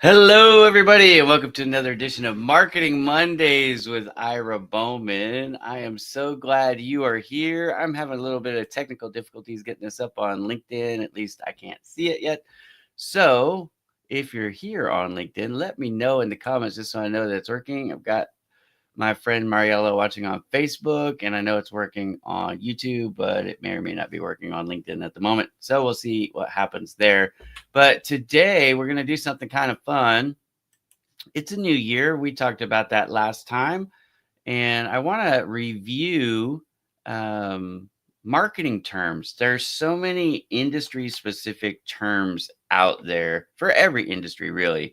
Hello, everybody, and welcome to another edition of Marketing Mondays with Ira Bowman. I am so glad you are here. I'm having a little bit of technical difficulties getting this up on LinkedIn. At least I can't see it yet. So if you're here on LinkedIn, let me know in the comments just so I know that it's working. I've got my friend Mariella watching on Facebook, and I know it's working on YouTube, but it may or may not be working on LinkedIn at the moment. So we'll see what happens there. But today we're going to do something kind of fun. It's a new year. We talked about that last time, and I want to review marketing terms. There's so many industry specific terms out there for every industry, really.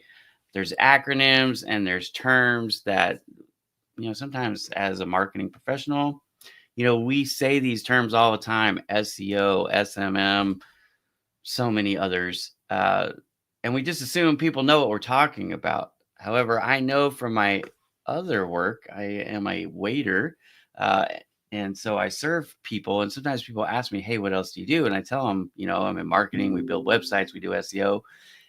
There's acronyms and there's terms that sometimes as a marketing professional, we say these terms all the time: SEO, SMM, so many others. And we just assume people know what we're talking about. However, I know from my other work, I am a waiter. Uh, and so I serve people. And sometimes people ask me, hey, what else do you do? And I tell them, I'm in marketing. We build websites, we do SEO.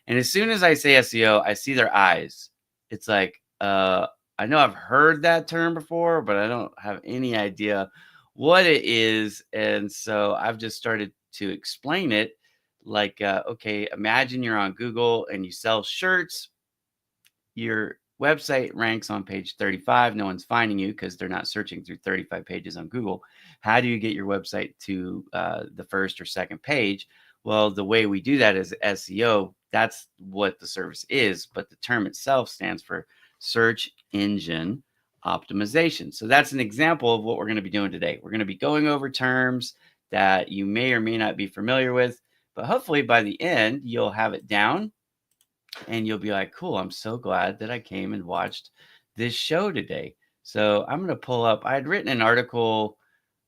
And as soon as I say SEO, I see their eyes. It's like, I know I've heard that term before, but I don't have any idea what it is. And so I've just started to explain it like, okay, imagine you're on Google and you sell shirts. Your website ranks on page 35. No one's finding you because they're not searching through 35 pages on Google. How do you get your website to the first or second page? Well, the way we do that is SEO. That's what the service is, but the term itself stands for search engine optimization. So that's an example of what we're going to be doing today. We're going to be going over terms that you may or may not be familiar with, but hopefully by the end, you'll have it down and you'll be like, cool, I'm so glad that I came and watched this show today. So I'm going to pull up, I had written an article,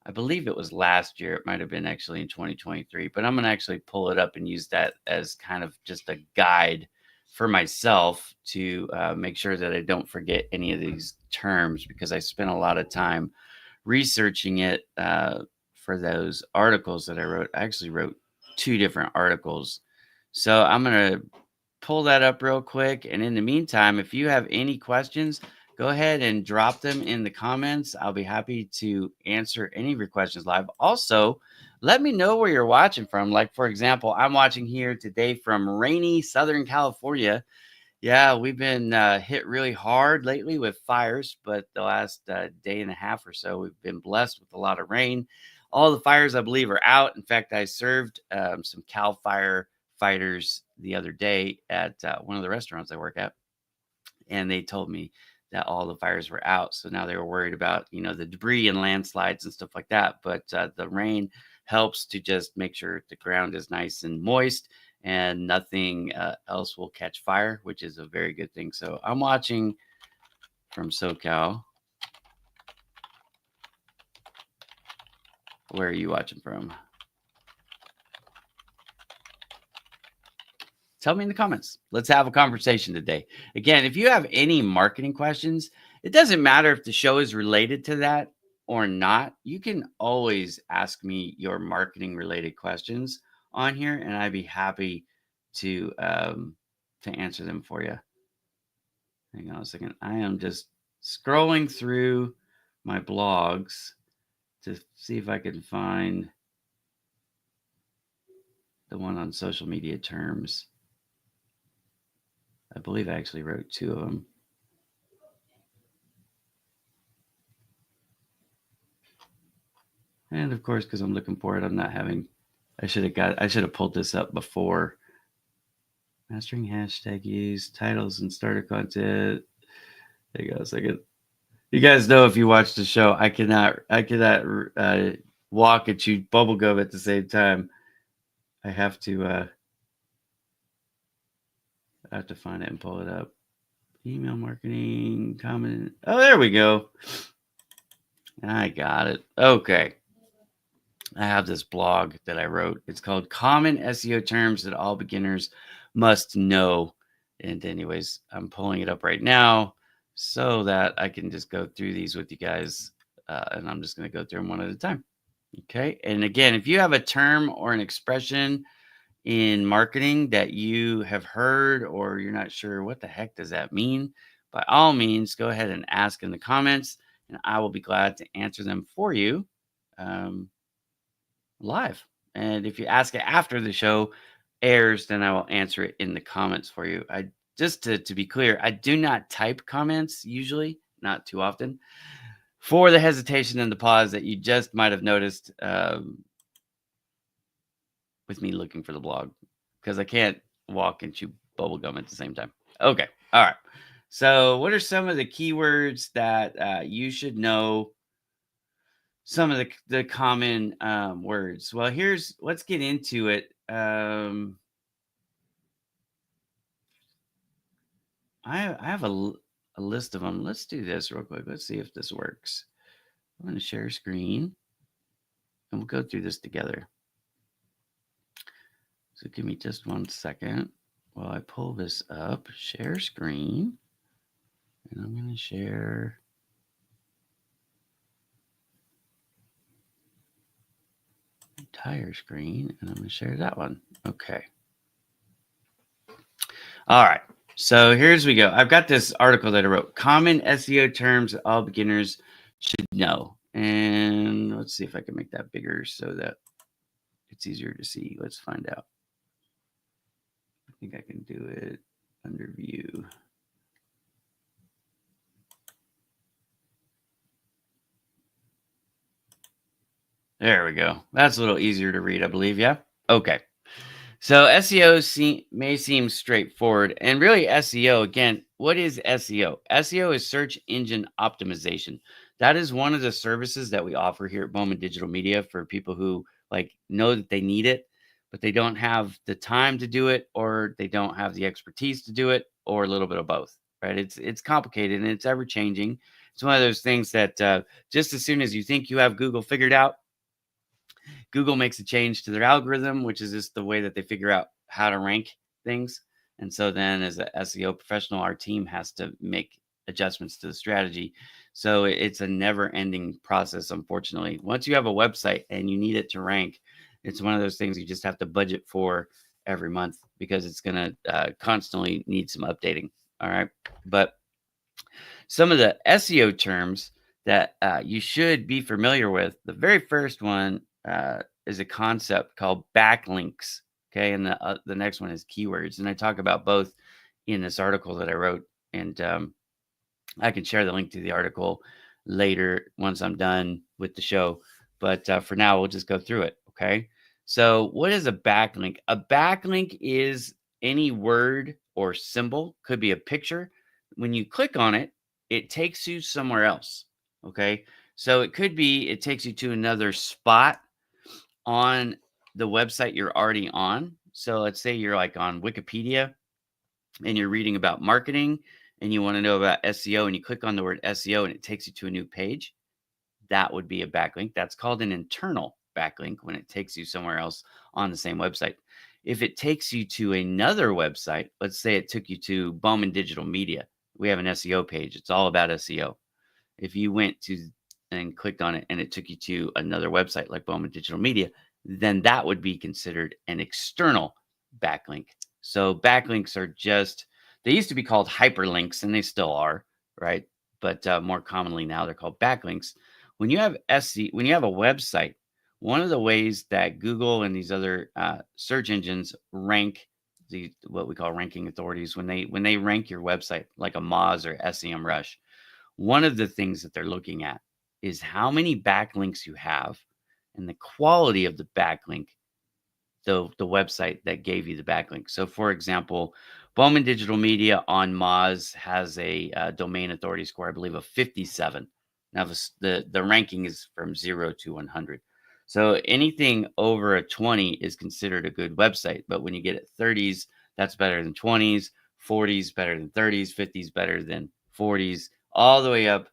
I believe it was last year. It might have been actually in 2023, but I'm going to actually pull it up and use that as kind of just a guide for myself to make sure that I don't forget any of these terms, because I spent a lot of time researching it for those articles that I wrote. I actually wrote 2 different articles. So I'm going to pull that up real quick. And in the meantime, if you have any questions, go ahead and drop them in the comments. I'll be happy to answer any of your questions live. Also, let me know where you're watching from. Like, for example, I'm watching here today from rainy Southern California. Yeah, we've been hit really hard lately with fires, but the last day and a half or so, we've been blessed with a lot of rain. All the fires, I believe, are out. In fact, I served some CAL FIRE fighters the other day at one of the restaurants I work at, and they told me that all the fires were out. So now they were worried about, the debris and landslides and stuff like that. But the rain helps to just make sure the ground is nice and moist and nothing else will catch fire, which is a very good thing. So I'm watching from SoCal. Where are you watching from? Tell me in the comments. Let's have a conversation today. Again, if you have any marketing questions, it doesn't matter if the show is related to that or not. You can always ask me your marketing related questions on here, and I'd be happy to answer them for you. Hang on a second. I am just scrolling through my blogs to see if I can find the one on social media terms. I believe I actually wrote 2 of them. And of course, because I'm looking for it, I'm not having, I should have pulled this up before. Mastering hashtag use, titles and starter content. There you go. Second. You guys know, if you watch the show, I cannot walk and chew bubblegum at the same time. I have to find it and pull it up. Email marketing, comment. Oh, there we go. I got it. Okay. I have this blog that I wrote. It's called Common SEO Terms That All Beginners Must Know. And anyways, I'm pulling it up right now so that I can just go through these with you guys. And I'm just going to go through them one at a time. Okay. And again, if you have a term or an expression in marketing that you have heard or you're not sure what the heck does that mean, by all means, go ahead and ask in the comments, and I will be glad to answer them for you um, live. And if you ask it after the show airs, then I will answer it in the comments for you. I just to be clear, I do not type comments usually, not too often, for the hesitation and the pause that you just might have noticed with me looking for the blog, because I can't walk and chew bubble gum at the same time. Okay. All right. So, what are some of the keywords that you should know? Some of the common words. Well, let's get into it. I have a list of them. Let's do this real quick. Let's see if this works. I'm going to share screen and we'll go through this together. So give me just 1 second while I pull this up. Share screen. And I'm going to share entire screen, and I'm going to share that one. Okay. All right. So here's we go. I've got this article that I wrote. Common SEO terms all beginners should know. And let's see if I can make that bigger so that it's easier to see. Let's find out. I think I can do it under view. There we go. That's a little easier to read, I believe. Yeah. Okay. So SEO may seem straightforward, and really SEO, again, what is SEO? SEO is search engine optimization. That is one of the services that we offer here at Bowman Digital Media for people who like know that they need it, but they don't have the time to do it, or they don't have the expertise to do it, or a little bit of both. Right? It's complicated and it's ever changing. It's one of those things that just as soon as you think you have Google figured out, Google makes a change to their algorithm, which is just the way that they figure out how to rank things. And so then, as a SEO professional, our team has to make adjustments to the strategy. So it's a never ending process, unfortunately. Once you have a website and you need it to rank, it's one of those things you just have to budget for every month because it's going to constantly need some updating. All right. But some of the SEO terms that you should be familiar with. The very first one is a concept called backlinks. Okay, and the next one is keywords, and I talk about both in this article that I wrote, and I can share the link to the article later once I'm done with the show. But for now, we'll just go through it. Okay. So, what is a backlink? A backlink is any word or symbol, could be a picture. When you click on it, it takes you somewhere else. Okay. So, it takes you to another spot on the website you're already on. So, let's say you're like on Wikipedia and you're reading about marketing and you want to know about SEO and you click on the word SEO and it takes you to a new page, that would be a backlink. That's called an internal backlink when it takes you somewhere else on the same website. If it takes you to another website, let's say it took you to Bowman Digital Media, we have an SEO page. It's all about SEO. If you went to and clicked on it and it took you to another website like Bowman Digital Media, then that would be considered an external backlink. So backlinks are just, they used to be called hyperlinks and they still are, right? But more commonly now they're called backlinks. When you have when you have a website, one of the ways that Google and these other search engines rank the what we call ranking authorities, when they rank your website like a Moz or SEMrush, one of the things that they're looking at is how many backlinks you have and the quality of the backlink, the website that gave you the backlink. So, for example, Bowman Digital Media on Moz has a domain authority score, I believe, of 57. Now, the ranking is from 0 to 100. So anything over a 20 is considered a good website. But when you get at 30s, that's better than 20s, 40s better than 30s, 50s better than 40s, all the way up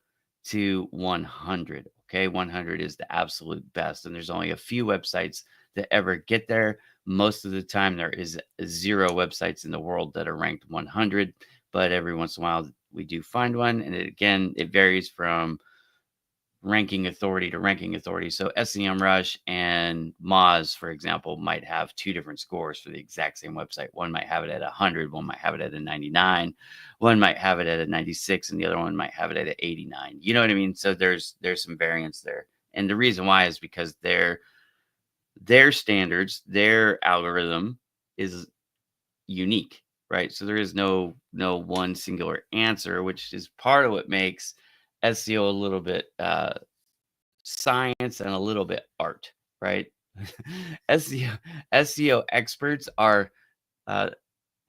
to 100. Okay, 100 is the absolute best. And there's only a few websites that ever get there. Most of the time, there is 0 websites in the world that are ranked 100, but every once in a while we do find one. And it varies from ranking authority to ranking authority. So SEMrush and Moz, for example, might have two different scores for the exact same website. One might have it at 100, one might have it at a 99, one might have it at a 96, and the other one might have it at an 89. You know what I mean? So there's some variance there. And the reason why is because their standards, their algorithm is unique, right? So there is no one singular answer, which is part of what makes SEO a little bit science and a little bit art, right? SEO experts are uh,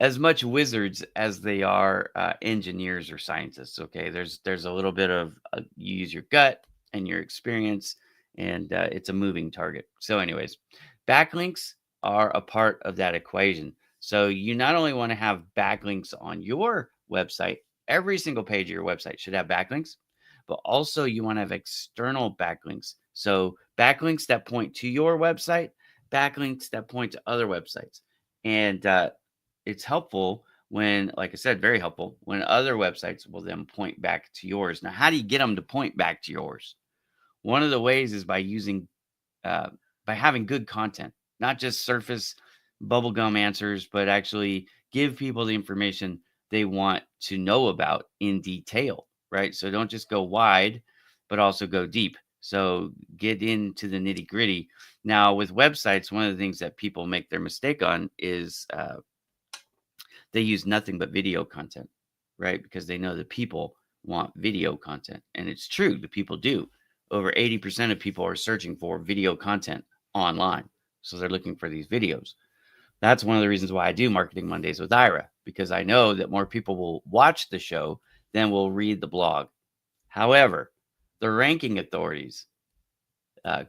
as much wizards as they are engineers or scientists. Okay, there's a little bit of you use your gut and your experience, and it's a moving target. So, anyways, backlinks are a part of that equation. So you not only want to have backlinks on your website, every single page of your website should have backlinks, but also you want to have external backlinks. So backlinks that point to your website, backlinks that point to other websites, and it's helpful when, like I said, very helpful when other websites will then point back to yours. Now, how do you get them to point back to yours? One of the ways is uh, by having good content, not just surface bubblegum answers, but actually give people the information they want to know about in detail, right? So don't just go wide, but also go deep. So get into the nitty gritty. Now, with websites, one of the things that people make their mistake on is they use nothing but video content, right? Because they know the people want video content. And it's true, the people do. Over 80% of people are searching for video content online. So they're looking for these videos. That's one of the reasons why I do Marketing Mondays with Ira, because I know that more people will watch the show than will read the blog. However, the ranking authorities,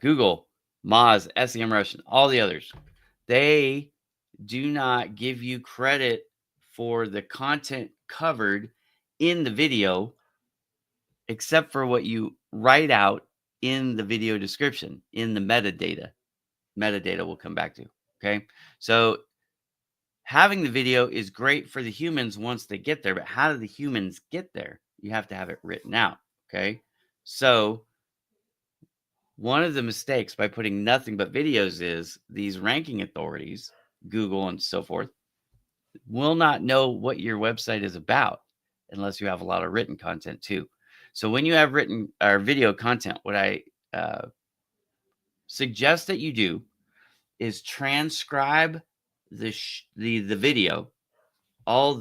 Google, Moz, SEMrush, and all the others, they do not give you credit for the content covered in the video, except for what you write out in the video description, in the metadata. Metadata we'll come back to. Okay. So having the video is great for the humans once they get there, but how do the humans get there? You have to have it written out. Okay. So one of the mistakes by putting nothing but videos is these ranking authorities, Google and so forth, will not know what your website is about unless you have a lot of written content too. So when you have written or video content, what I suggest that you do is transcribe the video, all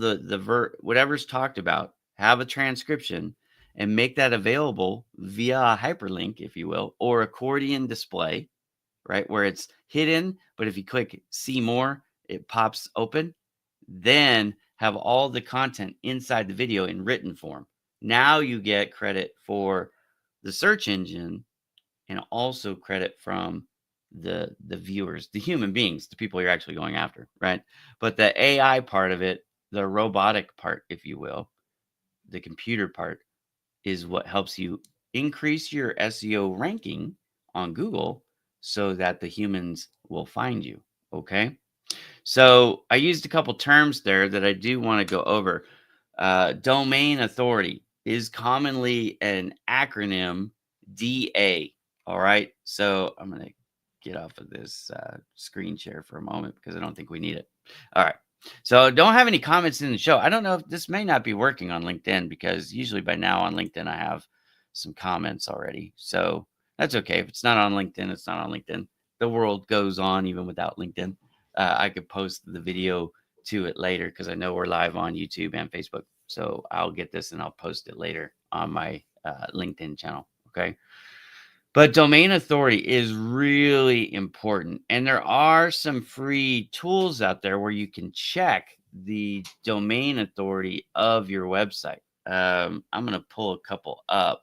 whatever's talked about, have a transcription and make that available via a hyperlink, if you will, or accordion display, right? Where it's hidden, but if you click see more, it pops open. Then have all the content inside the video in written form. Now you get credit for the search engine and also credit from the viewers, the human beings, the people you're actually going after, right? But the AI part of it, the robotic part, if you will, the computer part is what helps you increase your SEO ranking on Google so that the humans will find you. Okay. So I used a couple terms there that I do want to go over. Domain authority is commonly an acronym DA. All right. So I'm going to get off of this screen share for a moment because I don't think we need it. All right. So don't have any comments in the show. I don't know if this may not be working on LinkedIn because usually by now on LinkedIn I have some comments already. So that's okay. If it's not on LinkedIn, it's not on LinkedIn. The world goes on even without LinkedIn. I could post the video to it later because I know we're live on YouTube and Facebook. So I'll get this and I'll post it later on my LinkedIn channel. Okay. But domain authority is really important. And there are some free tools out there where you can check the domain authority of your website. I'm going to pull a couple up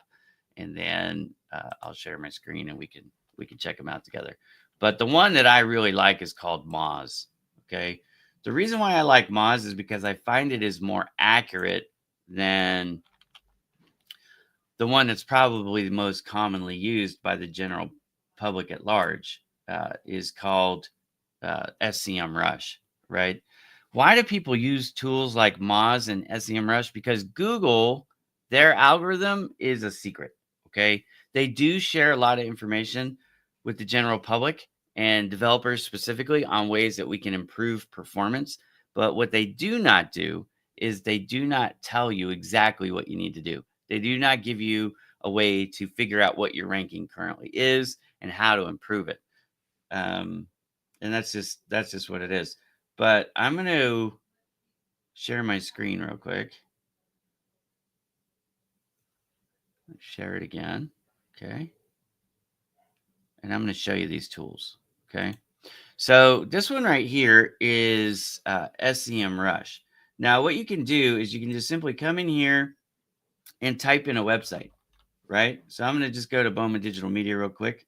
and then I'll share my screen and we can check them out together. But the one that I really like is called Moz. Okay. The reason why I like Moz is because I find it is more accurate than the one that's probably the most commonly used by the general public at large is called SEMrush, right? Why do people use tools like Moz and SEMrush? Because Google, their algorithm is a secret, okay? They do share a lot of information with the general public and developers specifically on ways that we can improve performance. But what they do not do is they do not tell you exactly what you need to do. They do not give you a way to figure out what your ranking currently is and how to improve it. Um, and that's just what it is. But I'm going to share my screen real quick. Share it again. Okay. And I'm going to show you these tools. Okay. So this one right here is SEM Rush. Now, what you can do is you can just simply come in here and type in a website, right? So I'm going to just go to Bowman Digital Media real quick.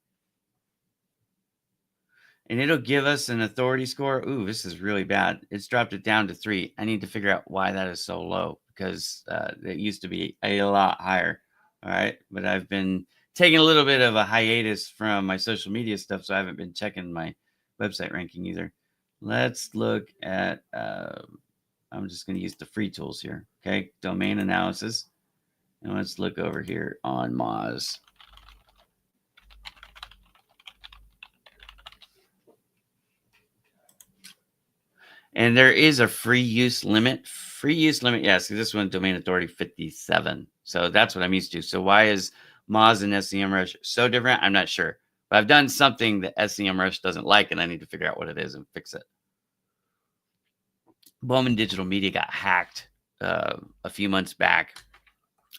And it'll give us an authority score. Ooh, this is really bad. It's dropped it down to 3. I need to figure out why that is so low because it used to be a lot higher. All right. But I've been taking a little bit of a hiatus from my social media stuff. So I haven't been checking my website ranking either. Let's look at, I'm just going to use the free tools here. Okay. Domain analysis. And let's look over here on Moz. And there is a free use limit. Free use limit, yes. This one, domain authority 57. So that's what I'm used to. So why is Moz and SEMrush so different? I'm not sure. But I've done something that SEMrush doesn't like, and I need to figure out what it is and fix it. Bowman Digital Media got hacked a few months back,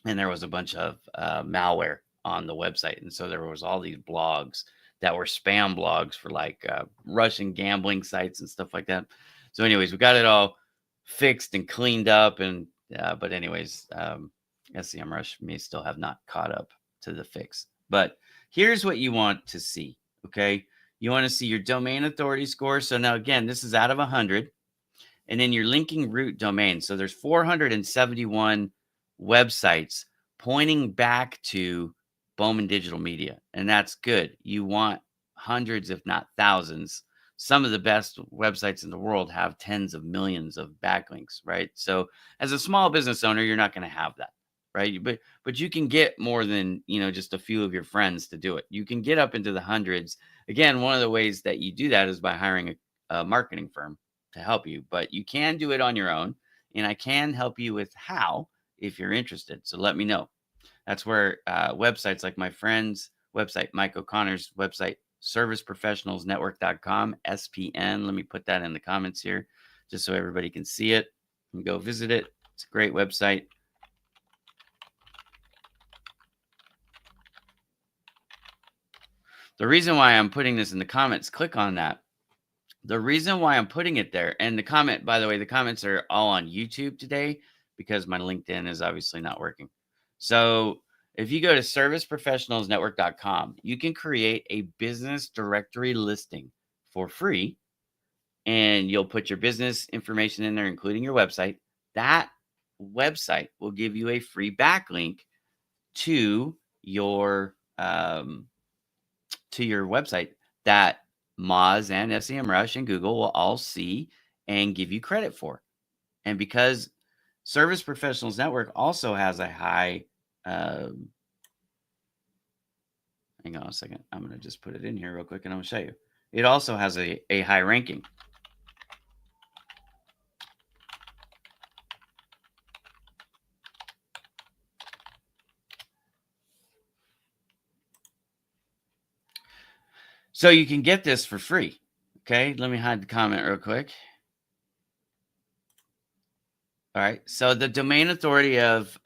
and there was a bunch of malware on the website. And so there was all these blogs that were spam blogs for like Russian gambling sites and stuff like that. So anyways, we got it all fixed and cleaned up. And but anyways, SEMrush may still have not caught up to the fix. But here's what you want to see. Okay. You want to see your domain authority score. So now again, this is out of 100. And then your linking root domain. So there's 471 websites pointing back to Bowman Digital Media. And that's good. You want hundreds, if not thousands. Some of the best websites in the world have tens of millions of backlinks, right? So as a small business owner, you're not going to have that, right? But you can get more than, just a few of your friends to do it. You can get up into the hundreds. Again, one of the ways that you do that is by hiring a marketing firm to help you, but you can do it on your own. And I can help you with how if you're interested. So let me know. That's where websites like my friend's website, Mike O'Connor's website, serviceprofessionalsnetwork.com, SPN. Let me put that in the comments here just so everybody can see it and go visit it. It's a great website. The reason why I'm putting this in the comments, click on that. The reason why I'm putting it there, and the comment, by the way, the comments are all on YouTube today because my LinkedIn is obviously not working. So if you go to serviceprofessionalsnetwork.com, you can create a business directory listing for free, and you'll put your business information in there, including your website. That website will give you a free backlink to your website that Moz and SEMrush and Google will all see and give you credit for. And because Service Professionals Network also has a high, hang on a second. I'm going to just put it in here real quick and I'm going to show you. It also has a high ranking. So you can get this for free. Okay, let me hide the comment real quick. All right, so the domain authority of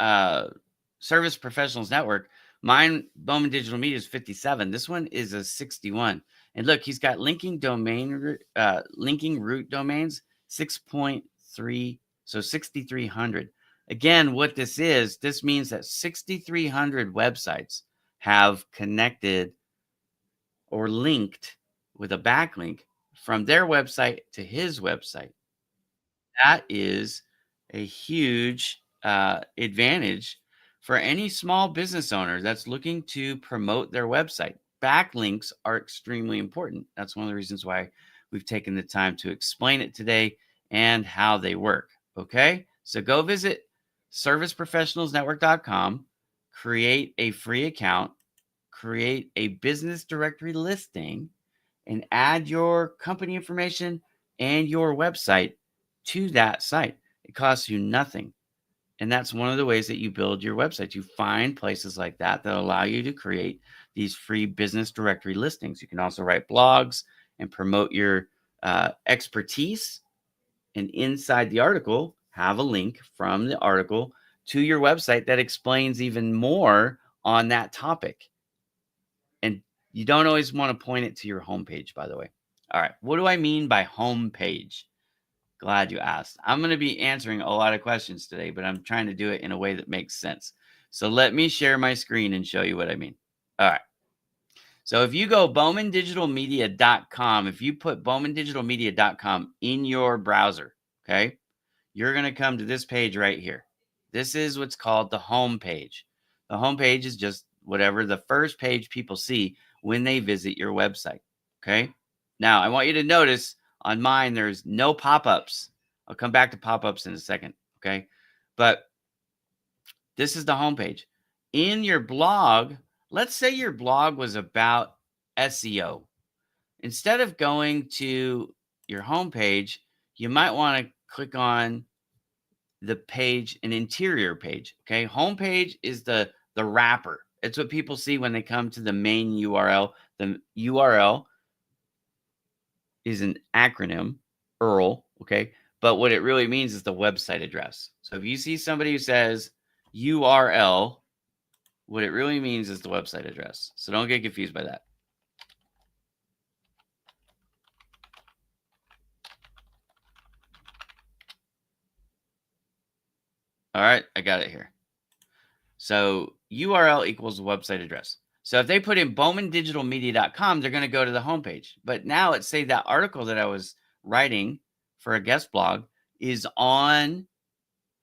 Service Professionals Network, mine, Bowman Digital Media, is 57. This one is a 61. And look, he's got linking root domains 6.3, so 6,300. Again, what this means that 6,300 websites have connected or linked with a backlink from their website to his website. That is a huge advantage for any small business owner that's looking to promote their website. Backlinks are extremely important. That's one of the reasons why we've taken the time to explain it today and how they work. Okay, so go visit serviceprofessionalsnetwork.com, create a free account, create a business directory listing and add your company information and your website to that site. It costs you nothing. And that's one of the ways that you build your website. You find places like that that allow you to create these free business directory listings. You can also write blogs and promote your expertise. And inside the article, have a link from the article to your website that explains even more on that topic. And you don't always want to point it to your homepage, by the way. All right. What do I mean by homepage? Glad you asked. I'm going to be answering a lot of questions today, but I'm trying to do it in a way that makes sense. So let me share my screen and show you what I mean. All right. So if you go bowmandigitalmedia.com, if you put bowmandigitalmedia.com in your browser, okay, you're going to come to this page right here. This is what's called the home page. The home page is just whatever the first page people see when they visit your website. Okay. Now, I want you to notice on mine, there's no pop-ups. I'll come back to pop-ups in a second. Okay. But this is the home page. In your blog, let's say your blog was about SEO. Instead of going to your home page, you might want to click on the page, an interior page. Okay. Homepage is the wrapper. It's what people see when they come to the main URL. The URL is an acronym, URL. Okay. But what it really means is the website address. So if you see somebody who says URL, what it really means is the website address. So don't get confused by that. All right. I got it here. So URL equals the website address. So if they put in bowmandigitalmedia.com, they're going to go to the homepage. But now let's say that article that I was writing for a guest blog is on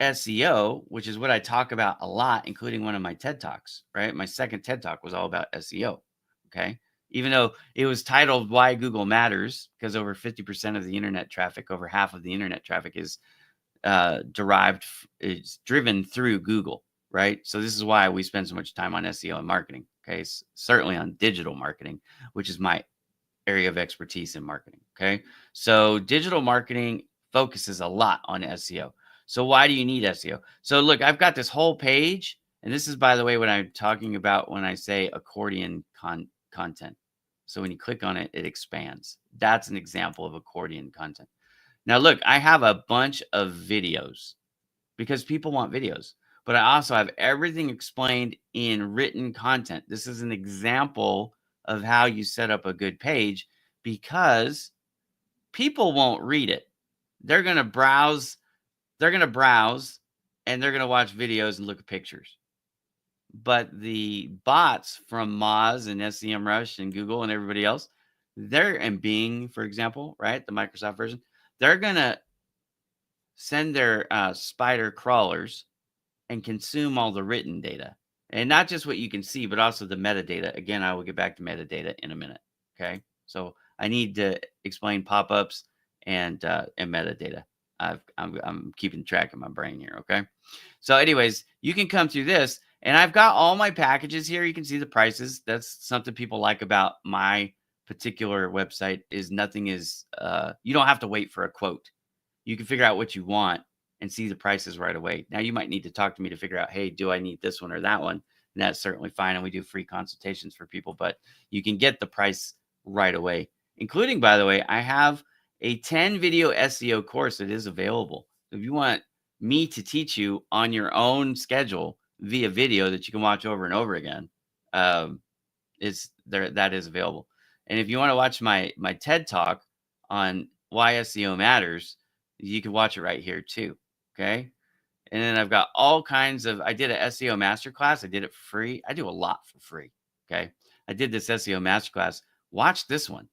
SEO, which is what I talk about a lot, including one of my TED Talks, right? My second TED Talk was all about SEO. Okay. Even though it was titled Why Google Matters, because over 50% of the internet traffic, over half of the internet traffic is it's driven through Google, right? So this is why we spend so much time on SEO and marketing. Okay. Certainly on digital marketing, which is my area of expertise in marketing. Okay. So digital marketing focuses a lot on SEO. So why do you need SEO? So look, I've got this whole page, and this is, by the way, what I'm talking about when I say accordion content. So when you click on it, it expands. That's an example of accordion content. Now, look, I have a bunch of videos because people want videos, but I also have everything explained in written content. This is an example of how you set up a good page because people won't read it. They're going to browse, and they're going to watch videos and look at pictures. But the bots from Moz and SEMrush and Google and everybody else, and Bing, for example, right? The Microsoft version, they're going to send their spider crawlers and consume all the written data. And not just what you can see, but also the metadata. Again, I will get back to metadata in a minute. Okay. So I need to explain pop-ups and metadata. I'm keeping track of my brain here. Okay. So anyways, you can come through this, and I've got all my packages here. You can see the prices. That's something people like about my particular website is nothing is, you don't have to wait for a quote. You can figure out what you want and see the prices right away. Now, you might need to talk to me to figure out, hey, do I need this one or that one? And that's certainly fine. And we do free consultations for people, but you can get the price right away, including, by the way, I have a 10 video SEO course that is available. So if you want me to teach you on your own schedule via video that you can watch over and over again, that is available. And if you want to watch my TED Talk on why SEO matters, you can watch it right here too. Okay. And then I've got all kinds of, I did an SEO masterclass. I did it for free. I do a lot for free. Okay. I did this SEO masterclass. Watch this one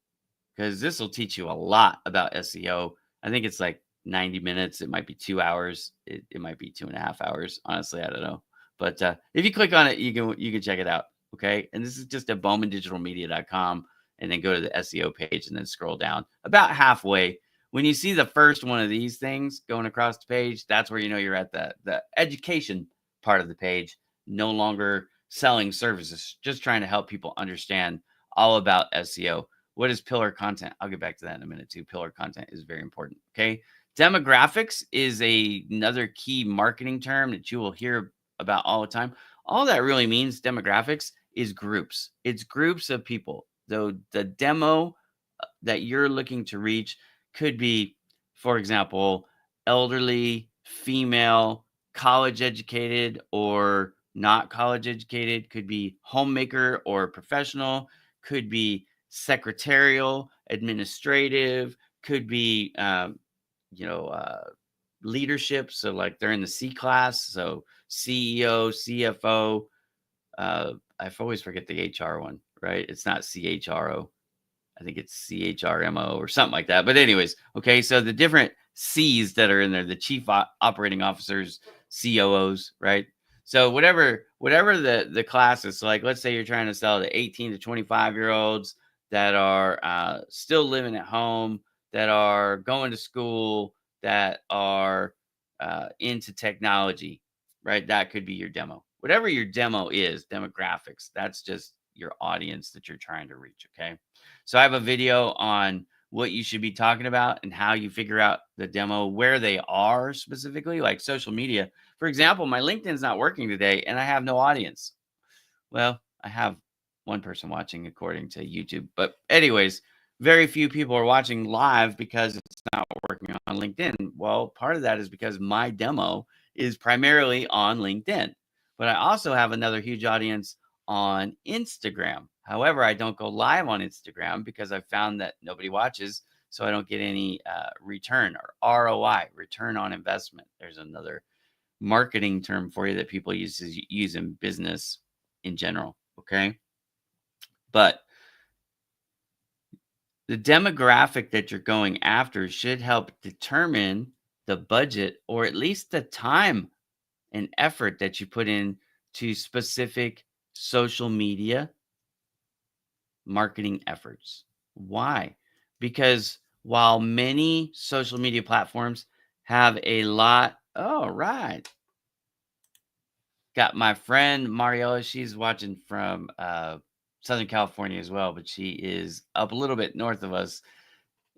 because this will teach you a lot about SEO. I think it's like 90 minutes. It might be 2 hours. It might be 2.5 hours. Honestly, I don't know. But if you click on it, you can check it out. Okay. And this is just at bowmandigitalmedia.com, and then go to the SEO page and then scroll down about halfway. When you see the first one of these things going across the page, that's where you know you're at the education part of the page, no longer selling services, just trying to help people understand all about SEO. What is pillar content? I'll get back to that in a minute too. Pillar content is very important. Okay. Demographics is another key marketing term that you will hear about all the time. All that really means demographics is groups. It's groups of people. Though the demo that you're looking to reach could be, for example, elderly, female, college educated, or not college educated, could be homemaker or professional, could be secretarial, administrative, could be, you know, leadership. So, like they're in the C class. So, CEO, CFO. I always forget the HR one, right? It's not CHRO. I think it's CHRMO or something like that. But anyways, okay, so the different C's that are in there, the chief operating officers, COOs, right? So whatever the class is, so like let's say you're trying to sell to 18 to 25-year-olds that are still living at home, that are going to school, that are into technology, right? That could be your demo. Whatever your demo is, demographics, that's just your audience that you're trying to reach, okay? So I have a video on what you should be talking about and how you figure out the demo, where they are specifically, like social media. For example, my LinkedIn's not working today and I have no audience. Well, I have one person watching according to YouTube. But anyways, very few people are watching live because it's not working on LinkedIn. Well, part of that is because my demo is primarily on LinkedIn. But I also have another huge audience on Instagram. However, I don't go live on Instagram because I found that nobody watches, so I don't get any return or ROI, return on investment. There's another marketing term for you that people use in business in general. Okay. But the demographic that you're going after should help determine the budget or at least the time and effort that you put in to specific social media marketing efforts. Why? Because while many social media platforms have a lot, oh, right. Got my friend Mariella. She's watching from Southern California as well, but she is up a little bit north of us.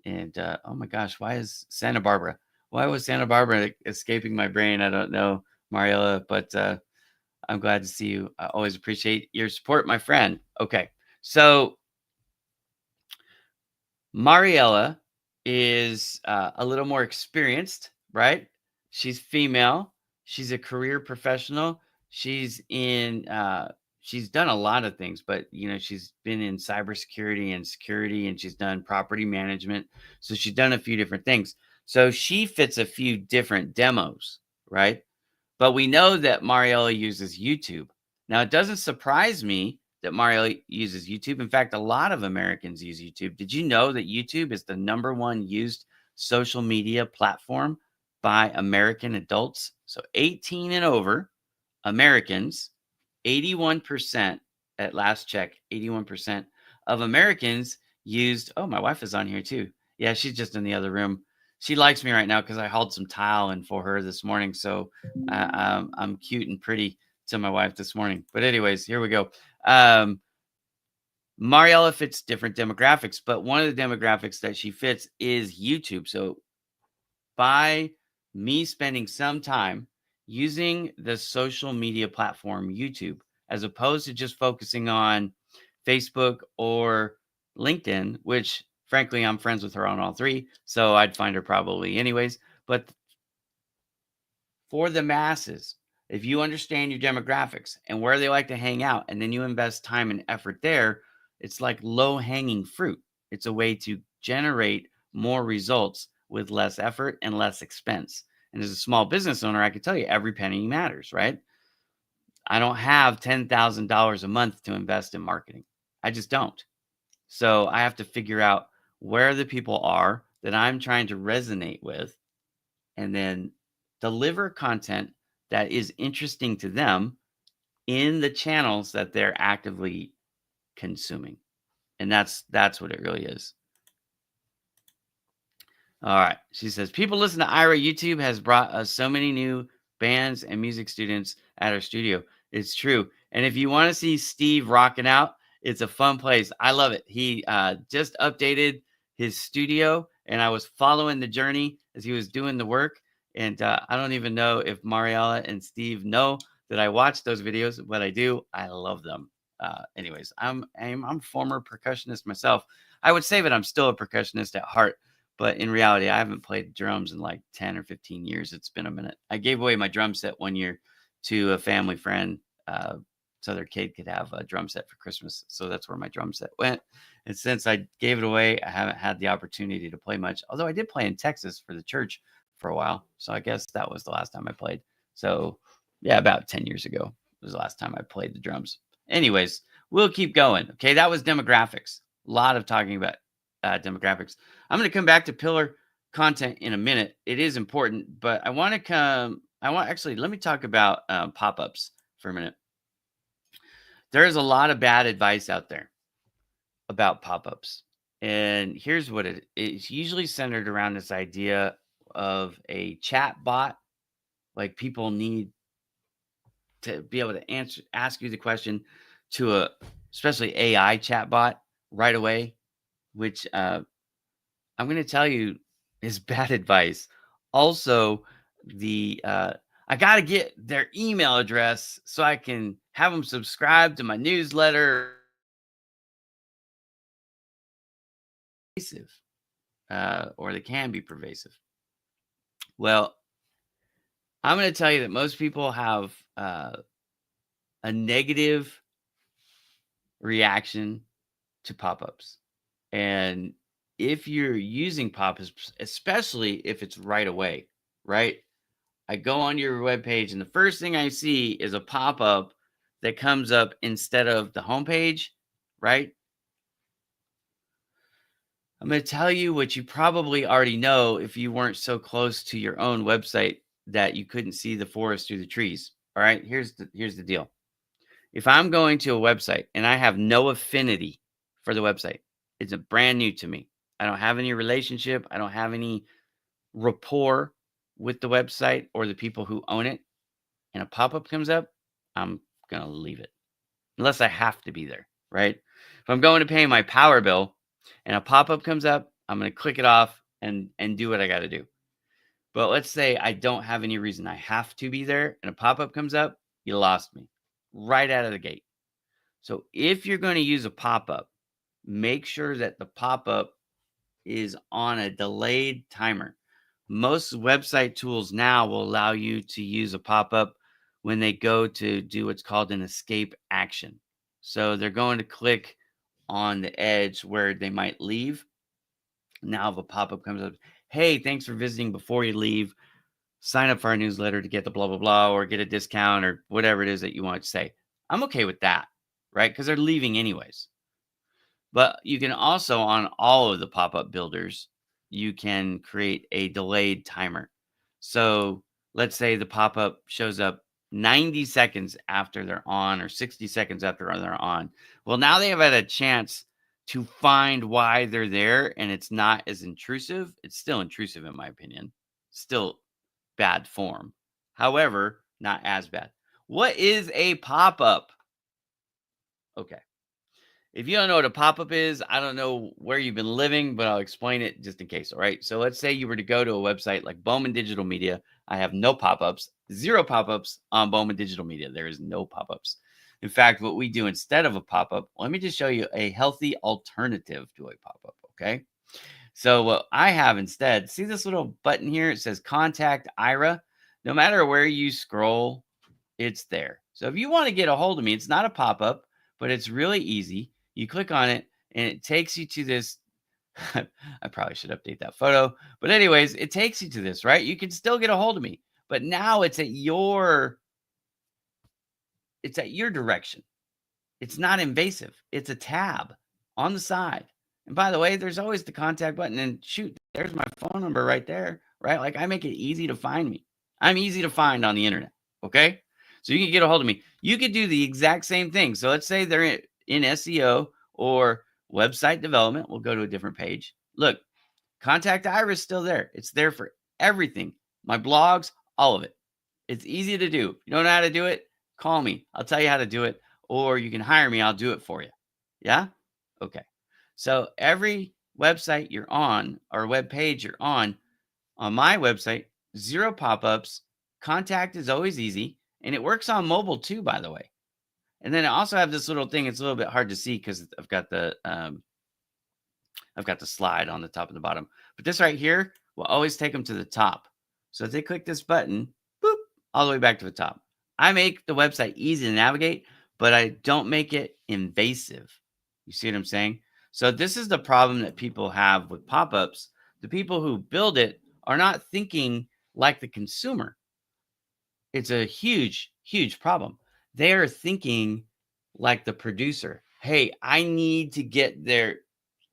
And oh my gosh, why is Santa Barbara? Why was Santa Barbara escaping my brain? I don't know, Mariella, but I'm glad to see you. I always appreciate your support, my friend. Okay, so Mariella is a little more experienced, right? She's female. She's a career professional. She's done a lot of things, but she's been in cybersecurity and security, and she's done property management. So she's done a few different things. So she fits a few different demos, right? But we know that Mariella uses YouTube. Now, it doesn't surprise me that Mariella uses YouTube. In fact, a lot of Americans use YouTube. Did you know that YouTube is the number one used social media platform by American adults? So 18 and over Americans, 81% at last check, 81% of Americans used. Oh, my wife is on here too. Yeah, she's just in the other room. She likes me right now because I hauled some tile in for her this morning. So I'm cute and pretty to my wife this morning. But anyways, here we go. Mariella fits different demographics, but one of the demographics that she fits is YouTube. So by me spending some time using the social media platform YouTube, as opposed to just focusing on Facebook or LinkedIn, which frankly, I'm friends with her on all three. So I'd find her probably anyways. But for the masses, if you understand your demographics and where they like to hang out, and then you invest time and effort there, it's like low hanging fruit. It's a way to generate more results with less effort and less expense. And as a small business owner, I can tell you every penny matters, right? I don't have $10,000 a month to invest in marketing. I just don't. So I have to figure out where the people are that I'm trying to resonate with and then deliver content that is interesting to them in the channels that they're actively consuming. And that's what it really is. All right. She says, people listen to Ira. YouTube has brought us so many new bands and music students at our studio. It's true. And if you want to see Steve rocking out, it's a fun place. I love it. He just updated his studio, and I was following the journey as he was doing the work. And I don't even know if Mariella and Steve know that I watch those videos, but I do. I love them. Anyways, I'm a former percussionist myself. I would say that I'm still a percussionist at heart, but in reality, I haven't played drums in like 10 or 15 years. It's been a minute. I gave away my drum set one year to a family friend, so their kid could have a drum set for Christmas. So that's where my drum set went. And since I gave it away, I haven't had the opportunity to play much. Although I did play in Texas for the church for a while. So I guess that was the last time I played. So yeah, about 10 years ago was the last time I played the drums. Anyways, we'll keep going. Okay, that was demographics. A lot of talking about demographics. I'm going to come back to pillar content in a minute. It is important, but let me talk about pop-ups for a minute. There is a lot of bad advice out there about pop-ups. And here's what it's usually centered around this idea of a chat bot. Like people need to be able to ask you the question to especially AI chatbot right away, which I'm going to tell you is bad advice. Also, I got to get their email address so I can have them subscribe to my newsletter. Or they can be pervasive. Well, I'm going to tell you that most people have a negative reaction to pop-ups. And if you're using pop-ups, especially if it's right away, right? I go on your webpage and the first thing I see is a pop-up that comes up instead of the homepage, right? I'm going to tell you what you probably already know if you weren't so close to your own website that you couldn't see the forest through the trees. All right, here's the deal. If I'm going to a website and I have no affinity for the website, it's a brand new to me. I don't have any relationship. I don't have any rapport with the website or the people who own it. And a pop-up comes up, I'm going to leave it unless I have to be there, right? If I'm going to pay my power bill and a pop-up comes up, I'm going to click it off and do what I got to do. But let's say I don't have any reason I have to be there and a pop-up comes up, you lost me right out of the gate. So if you're going to use a pop-up, make sure that the pop-up is on a delayed timer. Most website tools now will allow you to use a pop-up when they go to do what's called an escape action. So they're going to click on the edge where they might leave. Now if a pop-up comes up, hey, thanks for visiting. Before you leave, sign up for our newsletter to get the blah, blah, blah, or get a discount or whatever it is that you want to say. I'm okay with that, right? Because they're leaving anyways. But you can also, on all of the pop-up builders, you can create a delayed timer. So let's say the pop-up shows up 90 seconds after they're on or 60 seconds after they're on. Well, now they have had a chance to find why they're there and it's not as intrusive. It's still intrusive in my opinion. Still bad form. However, not as bad. What is a pop-up? Okay. If you don't know what a pop-up is, I don't know where you've been living, but I'll explain it just in case. All right. So let's say you were to go to a website like Bowman Digital Media. I have no pop-ups, zero pop-ups on Bowman Digital Media. There is no pop-ups. In fact, what we do instead of a pop-up, let me just show you a healthy alternative to a pop-up. Okay. So what I have instead, see this little button here? It says contact Ira. No matter where you scroll, it's there. So if you want to get a hold of me, it's not a pop-up, but it's really easy. You click on it and it takes you to this. I probably should update that photo. But anyways, it takes you to this, right? You can still get a hold of me, but now it's at your direction. It's not invasive. It's a tab on the side. And by the way, there's always the contact button and shoot, there's my phone number right there, right? Like I make it easy to find me. I'm easy to find on the internet. Okay. So you can get a hold of me. You could do the exact same thing. So let's say they're in SEO or website development. We'll go to a different page. Look, contact Ira is still there. It's there for everything. My blogs, all of it. It's easy to do. You don't know how to do it? Call me. I'll tell you how to do it, or you can hire me. I'll do it for you. Yeah? Okay. So every website you're on or web page you're on my website, zero pop-ups. Contact is always easy, and it works on mobile too, by the way. And then I also have this little thing. It's a little bit hard to see because I've got the slide on the top and the bottom. But this right here will always take them to the top. So if they click this button, boop, all the way back to the top. I make the website easy to navigate, but I don't make it invasive. You see what I'm saying? So this is the problem that people have with pop-ups. The people who build it are not thinking like the consumer. It's a huge, huge problem. They are thinking like the producer. Hey, I need to get their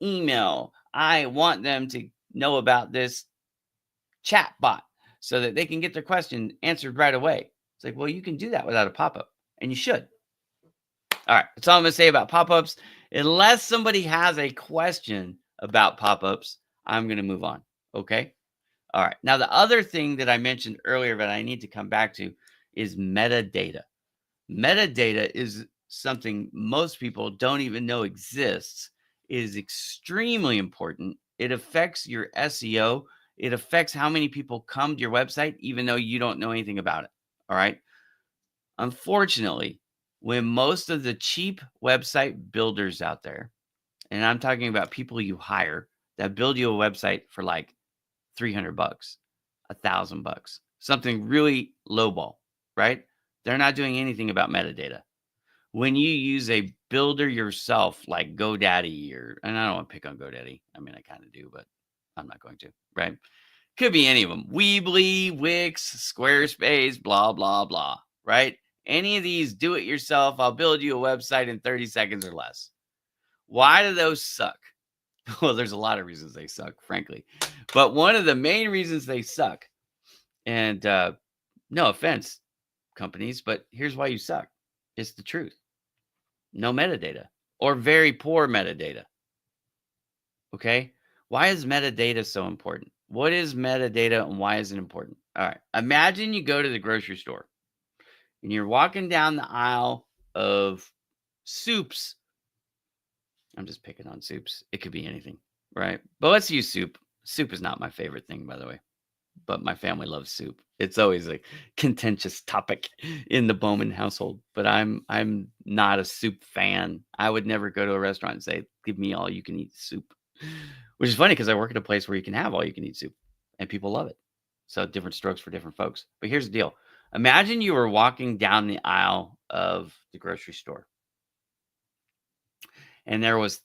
email. I want them to know about this chat bot so that they can get their question answered right away. It's like, well, you can do that without a pop-up, and you should. All right, that's all I'm going to say about pop-ups. Unless somebody has a question about pop-ups, I'm going to move on. Okay. All right. Now, the other thing that I mentioned earlier that I need to come back to is metadata. Metadata is something most people don't even know exists. It is extremely important. It affects your SEO. It affects how many people come to your website, even though you don't know anything about it. All right. Unfortunately, when most of the cheap website builders out there, and I'm talking about people you hire that build you a website for like $300, $1,000, something really lowball, right? They're not doing anything about metadata. When you use a builder yourself, like GoDaddy, and I don't want to pick on GoDaddy. I mean, I kind of do, but I'm not going to, right? Could be any of them. Weebly, Wix, Squarespace, blah, blah, blah, right? Any of these do it yourself. I'll build you a website in 30 seconds or less. Why do those suck? Well, there's a lot of reasons they suck, frankly. But one of the main reasons they suck, and no offense, companies, but here's why you suck. It's the truth. No metadata or very poor metadata. Okay. Why is metadata so important? What is metadata and why is it important? All right. Imagine you go to the grocery store and you're walking down the aisle of soups. I'm just picking on soups. It could be anything, right? But let's use soup. Soup is not my favorite thing, by the way, but my family loves soup. It's always a contentious topic in the Bowman household, but I'm not a soup fan. I would never go to a restaurant and say, "Give me all you can eat soup," which is funny because I work at a place where you can have all you can eat soup, and people love it. So different strokes for different folks. But here's the deal: imagine you were walking down the aisle of the grocery store, and there was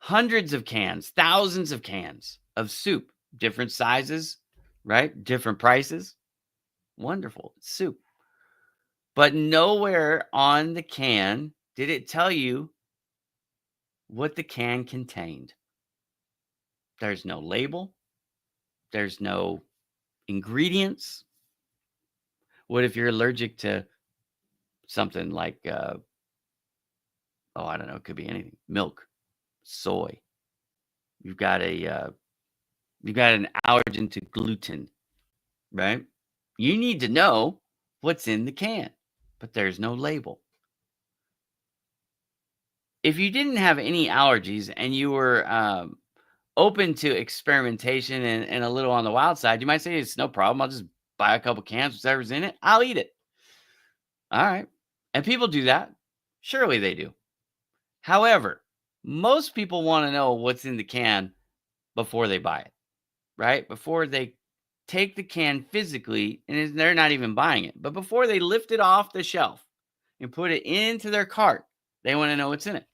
hundreds of cans, thousands of cans of soup, different sizes, right? Different prices. Wonderful. It's soup. But nowhere on the can did it tell you what the can contained. There's no label. There's no ingredients. What if you're allergic to something like, I don't know, it could be anything. Milk, soy. You've got an allergen to gluten, right? You need to know what's in the can, but there's no label. If you didn't have any allergies and you were open to experimentation and a little on the wild side, you might say it's no problem. I'll just buy a couple cans, whatever's in it. I'll eat it. All right. And people do that. Surely they do. However, most people want to know what's in the can before they buy it, right? Before they take the can physically, and they're not even buying it, but before they lift it off the shelf and put it into their cart, they want to know what's in it.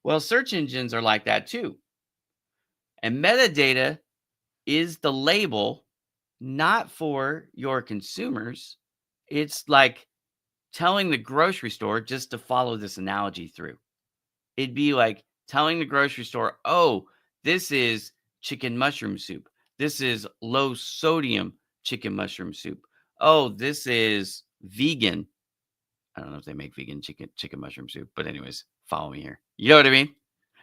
Well, search engines are like that too. And metadata is the label, not for your consumers. It's like telling the grocery store, just to follow this analogy through. It'd be like telling the grocery store, oh, this is chicken mushroom soup. This is low sodium chicken mushroom soup. Oh, this is vegan. I don't know if they make vegan chicken mushroom soup, but anyways, follow me here. You know what I mean?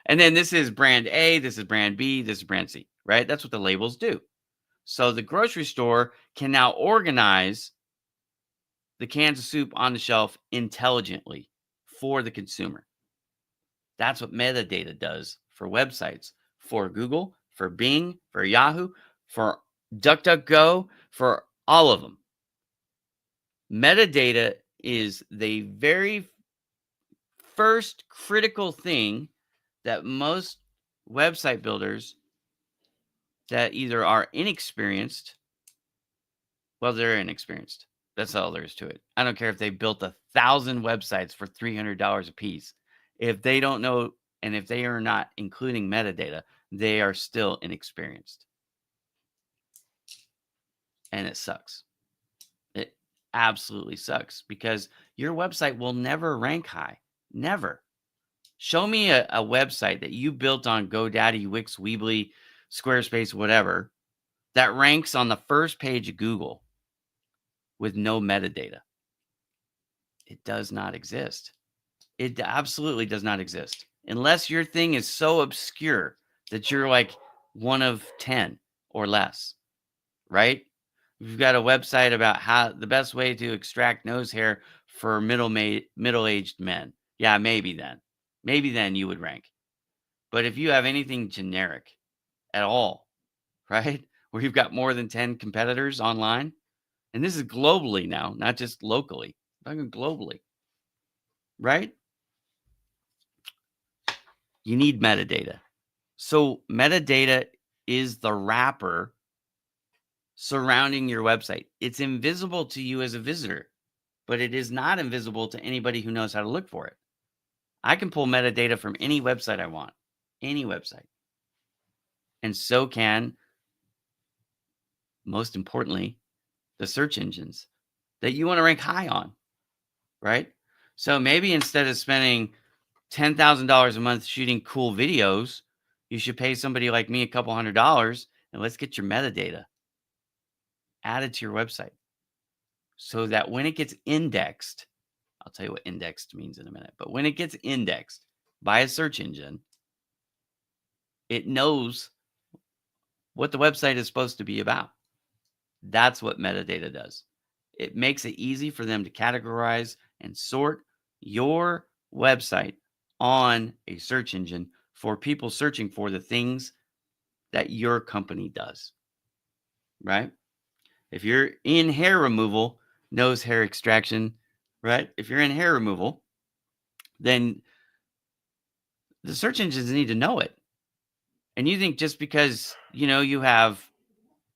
And then this is brand A, this is brand B, this is brand C, right? That's what the labels do. So the grocery store can now organize the cans of soup on the shelf intelligently for the consumer. That's what metadata does for websites, for Google, for Bing, for Yahoo, for DuckDuckGo, for all of them. Metadata is the very first critical thing that most website builders that either are inexperienced, well, they're inexperienced. That's all there is to it. I don't care if they built 1,000 websites for $300 a piece. If they don't know, and if they are not including metadata, they are still inexperienced. And it sucks. It absolutely sucks because your website will never rank high. Never. Show me a website that you built on GoDaddy, Wix, Weebly, Squarespace, whatever, that ranks on the first page of Google with no metadata. It does not exist. It absolutely does not exist. Unless your thing is so obscure that you're like one of 10 or less, right? We've got a website about how the best way to extract nose hair for middle-aged men. Yeah, maybe then. Maybe then you would rank. But if you have anything generic at all, right? Where you've got more than 10 competitors online, and this is globally now, not just locally, I'm talking globally, right? You need metadata. So metadata is the wrapper surrounding your website. It's invisible to you as a visitor, but it is not invisible to anybody who knows how to look for it. I can pull metadata from any website I want, any website. And so can, most importantly, the search engines that you want to rank high on, right? So maybe instead of spending $10,000 a month shooting cool videos, you should pay somebody like me a couple $100 and let's get your metadata added to your website so that when it gets indexed, I'll tell you what indexed means in a minute, but when it gets indexed by a search engine, it knows what the website is supposed to be about. That's what metadata does. It makes it easy for them to categorize and sort your website on a search engine for people searching for the things that your company does, right? If you're in hair removal, nose hair extraction, right? If you're in hair removal, then the search engines need to know it. And you think just because, you have,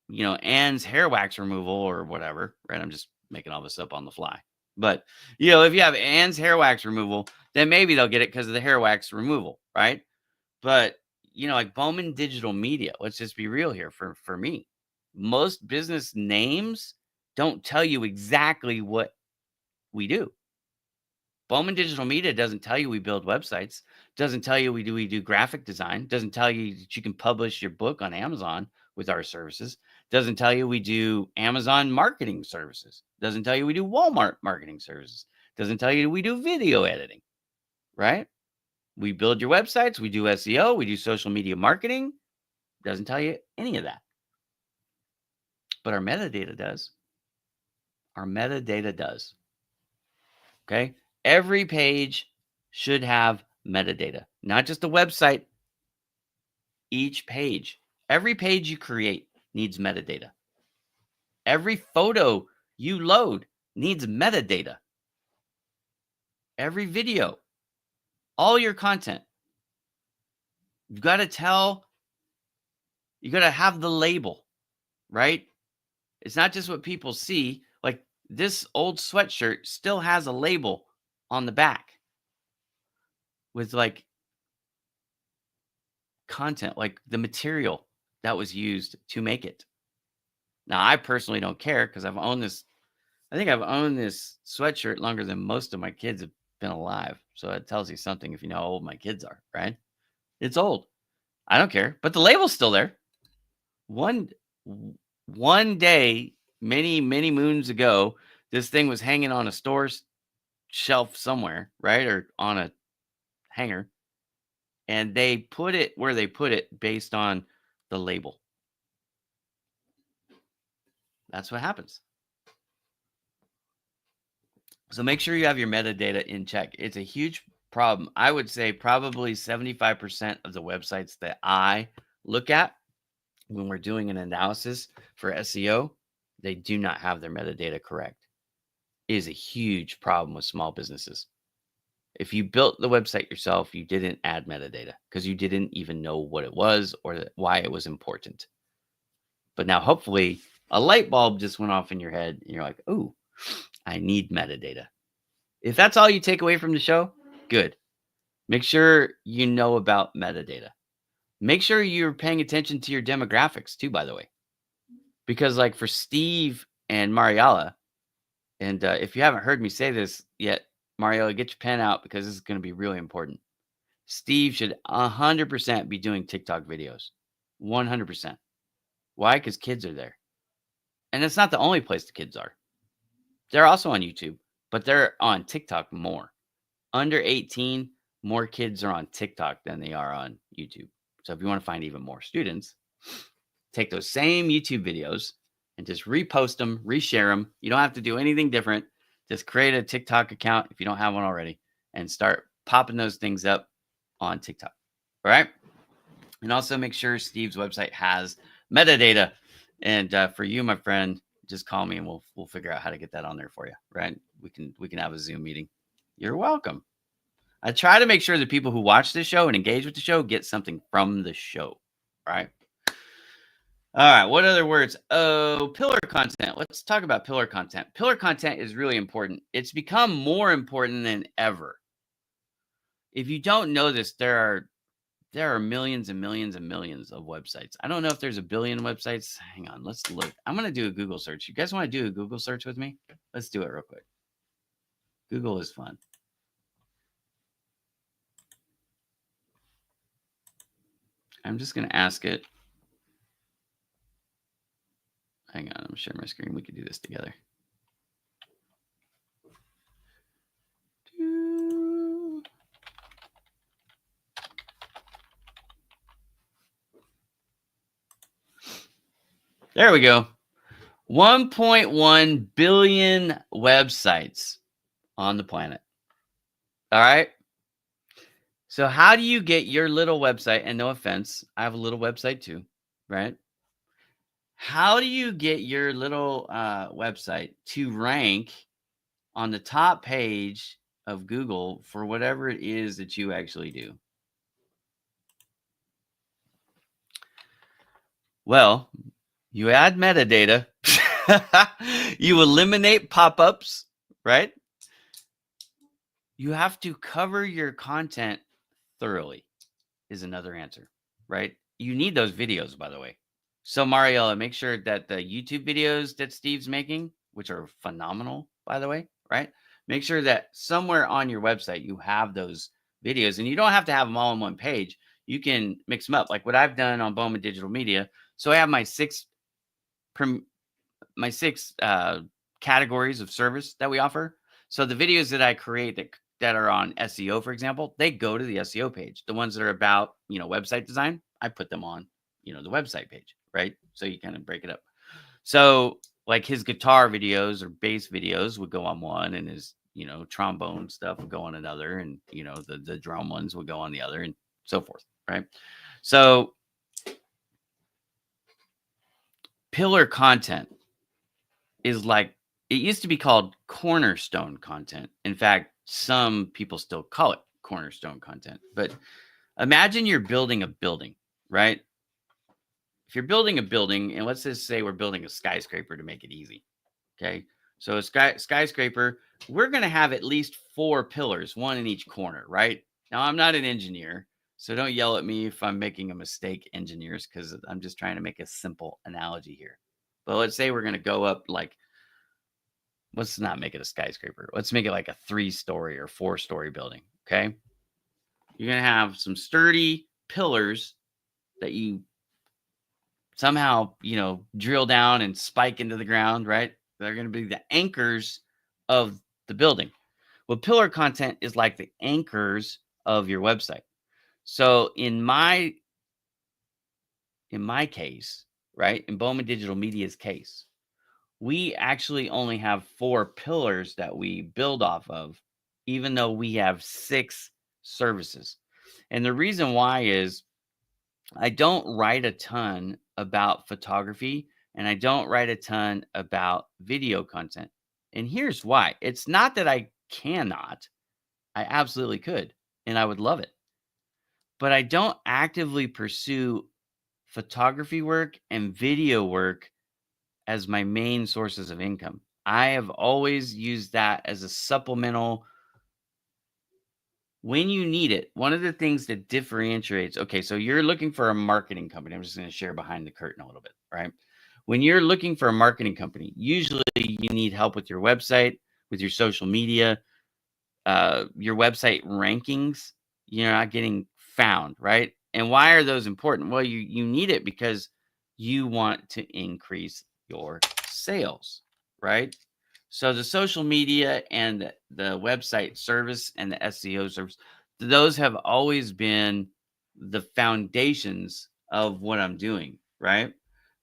Ann's hair wax removal or whatever, right? I'm just making all this up on the fly. But, if you have Ann's hair wax removal, then maybe they'll get it because of the hair wax removal, right? But, like Bowman Digital Media, let's just be real here for me. Most business names don't tell you exactly what we do. Bowman Digital Media doesn't tell you we build websites, doesn't tell you we do graphic design, doesn't tell you that you can publish your book on Amazon with our services, doesn't tell you we do Amazon marketing services, doesn't tell you we do Walmart marketing services, doesn't tell you we do video editing, right? We build your websites, we do SEO, we do social media marketing, doesn't tell you any of that. But our metadata does. Our metadata does. Okay? Every page should have metadata, not just a website. Each page, every page you create needs metadata. Every photo you load needs metadata. Every video, all your content. You've got to have the label, right? It's not just what people see. Like this old sweatshirt still has a label on the back with like content, like the material that was used to make it. Now, I personally don't care because I've owned this. I think I've owned this sweatshirt longer than most of my kids have been alive. So it tells you something if you know how old my kids are, right? It's old. I don't care, but the label's still there. One day, many, many moons ago, this thing was hanging on a store shelf somewhere, right? Or on a hanger. And they put it where they put it based on the label. That's what happens. So make sure you have your metadata in check. It's a huge problem. I would say probably 75% of the websites that I look at when we're doing an analysis for SEO, they do not have their metadata correct. It is a huge problem with small businesses. If you built the website yourself, you didn't add metadata because you didn't even know what it was or why it was important. But now hopefully a light bulb just went off in your head and you're like, oh, I need metadata. If that's all you take away from the show, good. Make sure you know about metadata. Make sure you're paying attention to your demographics too, by the way. Because like for Steve and Mariala, and if you haven't heard me say this yet, Mariala, get your pen out because this is going to be really important. Steve should 100% be doing TikTok videos. 100%. Why? Because kids are there. And it's not the only place the kids are. They're also on YouTube, but they're on TikTok more. Under 18, more kids are on TikTok than they are on YouTube. So if you want to find even more students, take those same YouTube videos and just repost them, reshare them. You don't have to do anything different. Just create a TikTok account if you don't have one already and start popping those things up on TikTok. All right. And also make sure Steve's website has metadata. And for you, my friend, just call me and we'll figure out how to get that on there for you. Right. We can have a Zoom meeting. You're welcome. I try to make sure that people who watch this show and engage with the show get something from the show. Right. All right. What other words? Oh, pillar content. Let's talk about pillar content. Pillar content is really important. It's become more important than ever. If you don't know this, there are millions and millions and millions of websites. I don't know if there's a billion websites. Hang on. Let's look. I'm going to do a Google search. You guys want to do a Google search with me? Let's do it real quick. Google is fun. I'm just going to ask it. Hang on, I'm sharing my screen. We could do this together. There we go. 1.1 billion websites on the planet. All right. So how do you get your little website? And no offense, I have a little website too, right? How do you get your little website to rank on the top page of Google for whatever it is that you actually do? Well, you add metadata, you eliminate pop-ups, right? You have to cover your content thoroughly is another answer, right? You need those videos, by the way. So Mariella, make sure that the YouTube videos that Steve's making, which are phenomenal, by the way, right? Make sure that somewhere on your website you have those videos, and you don't have to have them all on one page. You can mix them up, like what I've done on Bowman Digital Media. So I have my six categories of service that we offer. So the videos that I create that are on SEO, for example, they go to the SEO page. The ones that are about, website design, I put them on, the website page, right? So you kind of break it up. So like his guitar videos or bass videos would go on one, and his, trombone stuff would go on another, and, the drum ones would go on the other, and so forth, right? So pillar content is like, it used to be called cornerstone content. In fact, some people still call it cornerstone content. But imagine you're building a building, right? If you're building a building, and let's just say we're building a skyscraper to make it easy. Okay. So a skyscraper, we're going to have at least 4 pillars, one in each corner, right? Now, I'm not an engineer, so don't yell at me if I'm making a mistake, engineers, because I'm just trying to make a simple analogy here. But let's say we're going to go up like, let's not make it a skyscraper. Let's make it like a 3-story or 4-story building. Okay. You're going to have some sturdy pillars that you somehow, drill down and spike into the ground, right? They're going to be the anchors of the building. Well, pillar content is like the anchors of your website. So in my case, right, in Bowman Digital Media's case, we actually only have 4 pillars that we build off of, even though we have 6 services. And the reason why is I don't write a ton about photography and I don't write a ton about video content. And here's why. It's not that I cannot. I absolutely could and I would love it. But I don't actively pursue photography work and video work as my main sources of income. I have always used that as a supplemental when you need it. One of the things that differentiates, okay, so you're looking for a marketing company. I'm just going to share behind the curtain a little bit, right? When you're looking for a marketing company, usually you need help with your website, with your social media, your website rankings. You're not getting found, right? And why are those important? Well, you need it because you want to increase your sales, right? So the social media and the website service and the SEO service, those have always been the foundations of what I'm doing, right?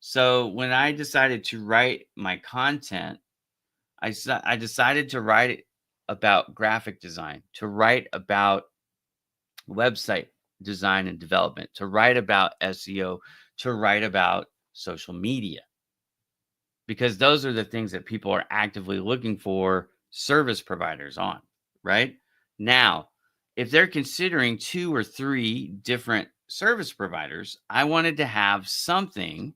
So when I decided to write my content, I decided to write about graphic design, to write about website design and development, to write about SEO, to write about social media, because those are the things that people are actively looking for service providers on, right? Now, if they're considering 2 or 3 different service providers, I wanted to have something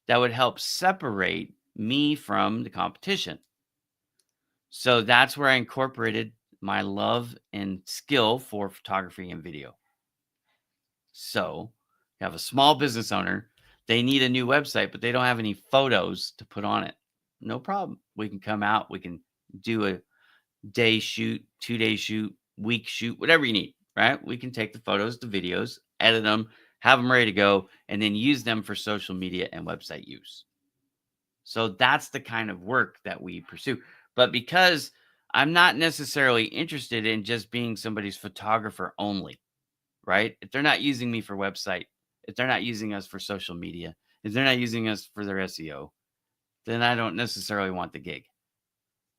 that would help separate me from the competition. So that's where I incorporated my love and skill for photography and video. So you have a small business owner, they need a new website, but they don't have any photos to put on it. No problem. We can come out, we can do a day shoot, 2-day shoot, week shoot, whatever you need, right? We can take the photos, the videos, edit them, have them ready to go, and then use them for social media and website use. So that's the kind of work that we pursue. But because I'm not necessarily interested in just being somebody's photographer only, right? If they're not using me for website, if they're not using us for social media, if they're not using us for their SEO, then I don't necessarily want the gig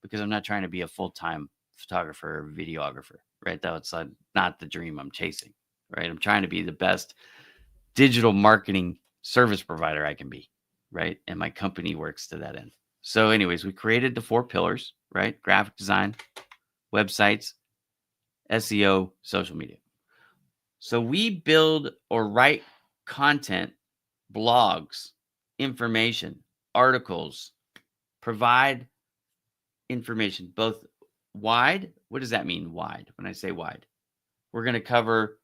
because I'm not trying to be a full-time photographer or videographer, right? That's not the dream I'm chasing, right? I'm trying to be the best digital marketing service provider I can be, right? And my company works to that end. So, anyways, we created the 4 pillars, right? Graphic design, websites, SEO, social media. So we build or write content, blogs, information, articles, provide information, both wide. What does that mean, wide? When I say wide, we're going to cover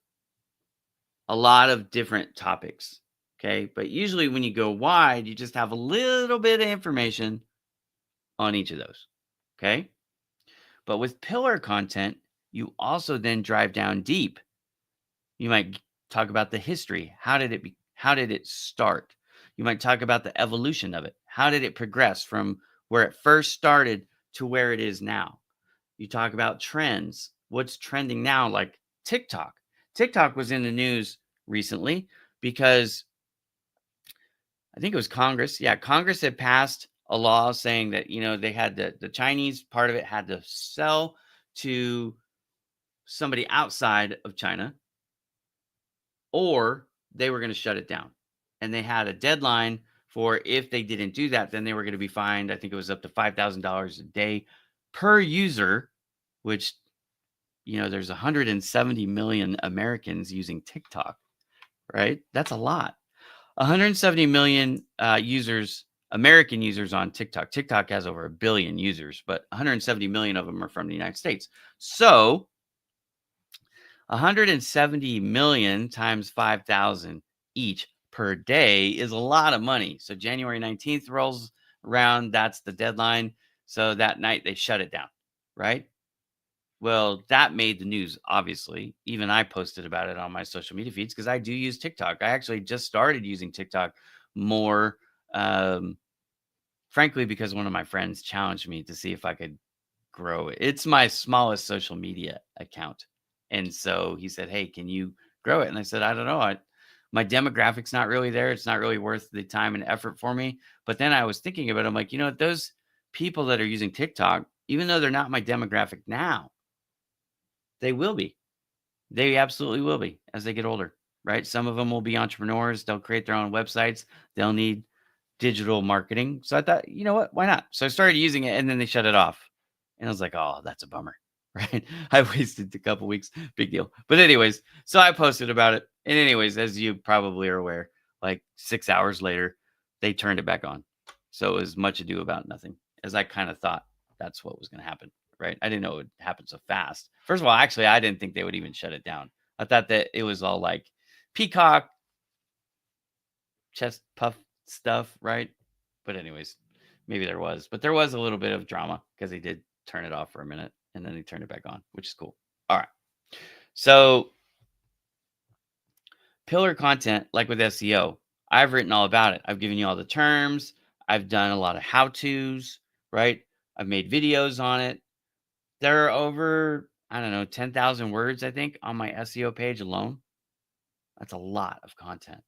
a lot of different topics. Okay. But usually when you go wide, you just have a little bit of information on each of those. Okay. But with pillar content, you also then drive down deep. You might talk about the history. How did it start? You might talk about the evolution of it. How did it progress from where it first started to where it is now? You talk about trends. What's trending now, like TikTok. TikTok was in the news recently because I think it was Congress. Yeah, Congress had passed a law saying that, they had the Chinese part of it had to sell to somebody outside of China, or they were going to shut it down. And they had a deadline for if they didn't do that, then they were going to be fined. I think it was up to $5,000 a day per user, which, there's 170 million Americans using TikTok, right? That's a lot. 170 million users, American users on TikTok. TikTok has over 1 billion users, but 170 million of them are from the United States. So 170 million times 5,000 each per day is a lot of money. So January 19th rolls around. That's the deadline. So that night they shut it down, right? Well, that made the news, obviously. Even I posted about it on my social media feeds because I do use TikTok. I actually just started using TikTok more, um, frankly, because one of my friends challenged me to see if I could grow it. It's my smallest social media account. And so he said, "Hey, can you grow it?" And I said, "I don't know. My demographic's not really there. It's not really worth the time and effort for me. But then I was thinking about it. I'm like, those people that are using TikTok, even though they're not my demographic now, they will be. They absolutely will be as they get older, right? Some of them will be entrepreneurs. They'll create their own websites. They'll need digital marketing. So I thought, you know what? Why not? So I started using it and then they shut it off. And I was like, oh, that's a bummer, right? I wasted a couple weeks. Big deal. But, anyways, so I posted about it. And, anyways, as you probably are aware, like 6 hours later, they turned it back on. So it was much ado about nothing, as I kind of thought that's what was going to happen, right? I didn't know it would happen so fast. First of all, actually, I didn't think they would even shut it down. I thought that it was all like peacock, chest puff stuff, right? But anyways, maybe there was. But there was a little bit of drama because he did turn it off for a minute and then he turned it back on, which is cool. All right. So pillar content, like with SEO, I've written all about it. I've given you all the terms. I've done a lot of how-tos, right? I've made videos on it. There are over, I don't know, 10,000 words, I think, on my SEO page alone. That's a lot of content.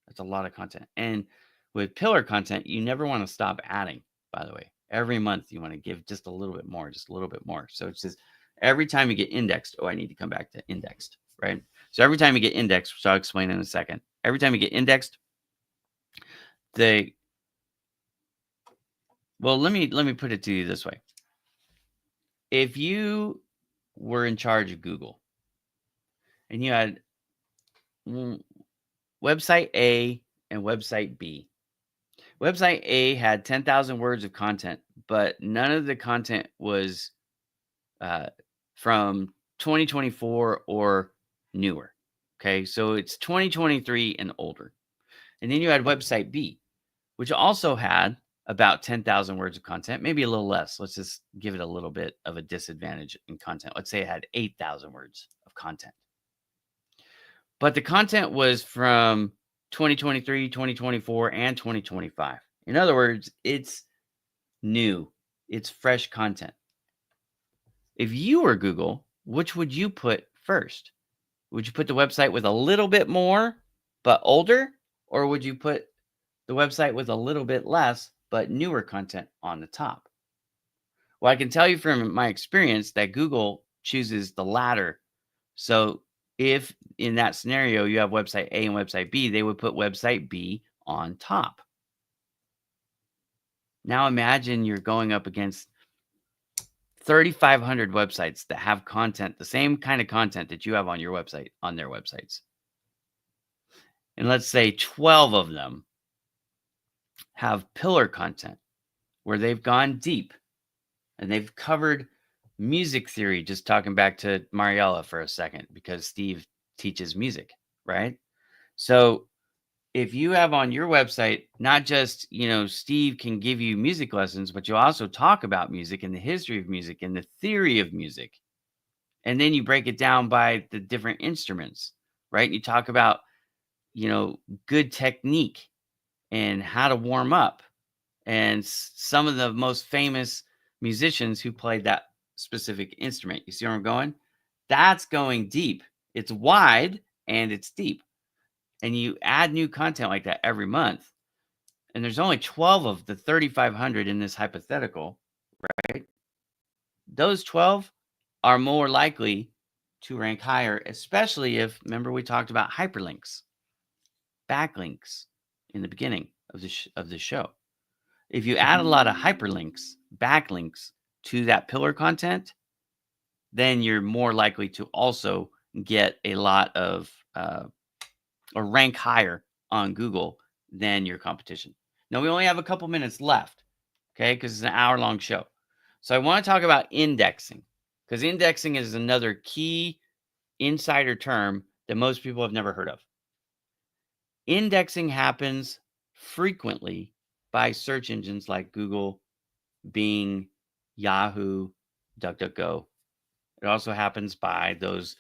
That's a lot of content. And with pillar content, you never want to stop adding, by the way. Every month, you want to give just a little bit more, just a little bit more. So it's just every time you get indexed, I need to come back to indexed, right? So every time you get indexed, which I'll explain in a second, every time you get indexed, let me put it to you this way. If you were in charge of Google and you had website A and website B. Website A had 10,000 words of content, but none of the content was from 2024 or newer. Okay, so it's 2023 and older. And then you had website B, which also had about 10,000 words of content, maybe a little less. Let's just give it a little bit of a disadvantage in content. Let's say it had 8,000 words of content. But the content was from 2023, 2024, and 2025. In other words, it's new. It's fresh content. If you were Google, which would you put first? Would you put the website with a little bit more, but older? Or would you put the website with a little bit less, but newer content on the top? Well, I can tell you from my experience that Google chooses the latter. So if in that scenario you have website A and website B, they would put website B on top. Now imagine you're going up against 3,500 websites that have content, the same kind of content that you have on your website, on their websites. And let's say 12 of them have pillar content where they've gone deep and they've covered music theory, just talking back to Mariella for a second, because Steve teaches music, right? So if you have on your website, not just, Steve can give you music lessons, but you also talk about music and the history of music and the theory of music. And then you break it down by the different instruments, right? You talk about, good technique and how to warm up and some of the most famous musicians who played that specific instrument. You see where I'm going? That's going deep. It's wide and it's deep. And you add new content like that every month. And there's only 12 of the 3,500 in this hypothetical, right? Those 12 are more likely to rank higher, especially if, remember, we talked about hyperlinks, backlinks in the beginning of the show. If you add a lot of hyperlinks, backlinks to that pillar content, then you're more likely to also get a lot of or rank higher on Google than your competition. Now, we only have a couple minutes left, okay, because it's an hour-long show. So I want to talk about indexing, because indexing is another key insider term that most people have never heard of. Indexing happens frequently by search engines like Google, Bing, Yahoo, DuckDuckGo. It also happens by those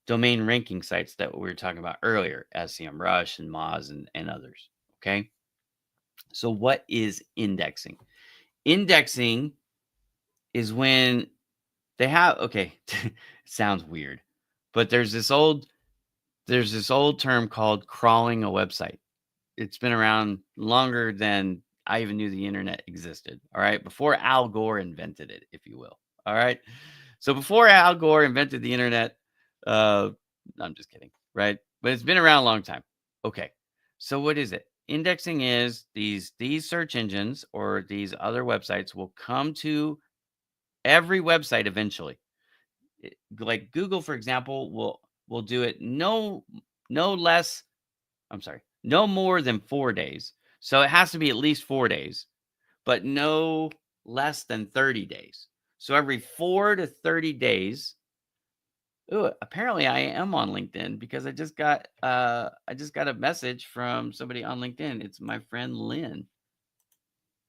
domain ranking sites that we were talking about earlier, SEMrush and Moz and others. Okay. So what is indexing? Indexing is when they have, okay, it sounds weird, but there's this old There's this old term called crawling a website. It's been around longer than I even knew the internet existed. All right. Before Al Gore invented it, if you will. All right. So before Al Gore invented the internet, uh, I'm just kidding. Right. But it's been around a long time. Okay. So what is it? Indexing is these search engines or these other websites will come to every website eventually. Like Google, for example, will do it no less I'm sorry, no more than 4 days. So it has to be at least 4 days, but no less than 30 days. So every 4 to 30 days. Ooh, apparently I am on LinkedIn because I just got a message from somebody on LinkedIn. It's my friend Lynn.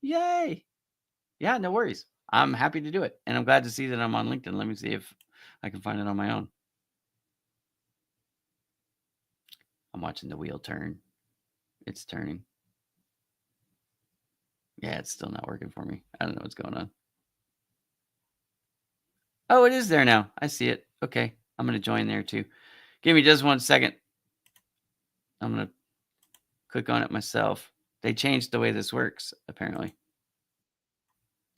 Yay. Yeah, no worries. I'm happy to do it. And I'm glad to see that I'm on LinkedIn. Let me see if I can find it on my own. I'm watching the wheel turn. It's turning. Yeah, it's still not working for me. I don't know what's going on. Oh, it is there now. I see it. Okay. I'm going to join there too. Give me just 1 second. I'm going to click on it myself. They changed the way this works, apparently.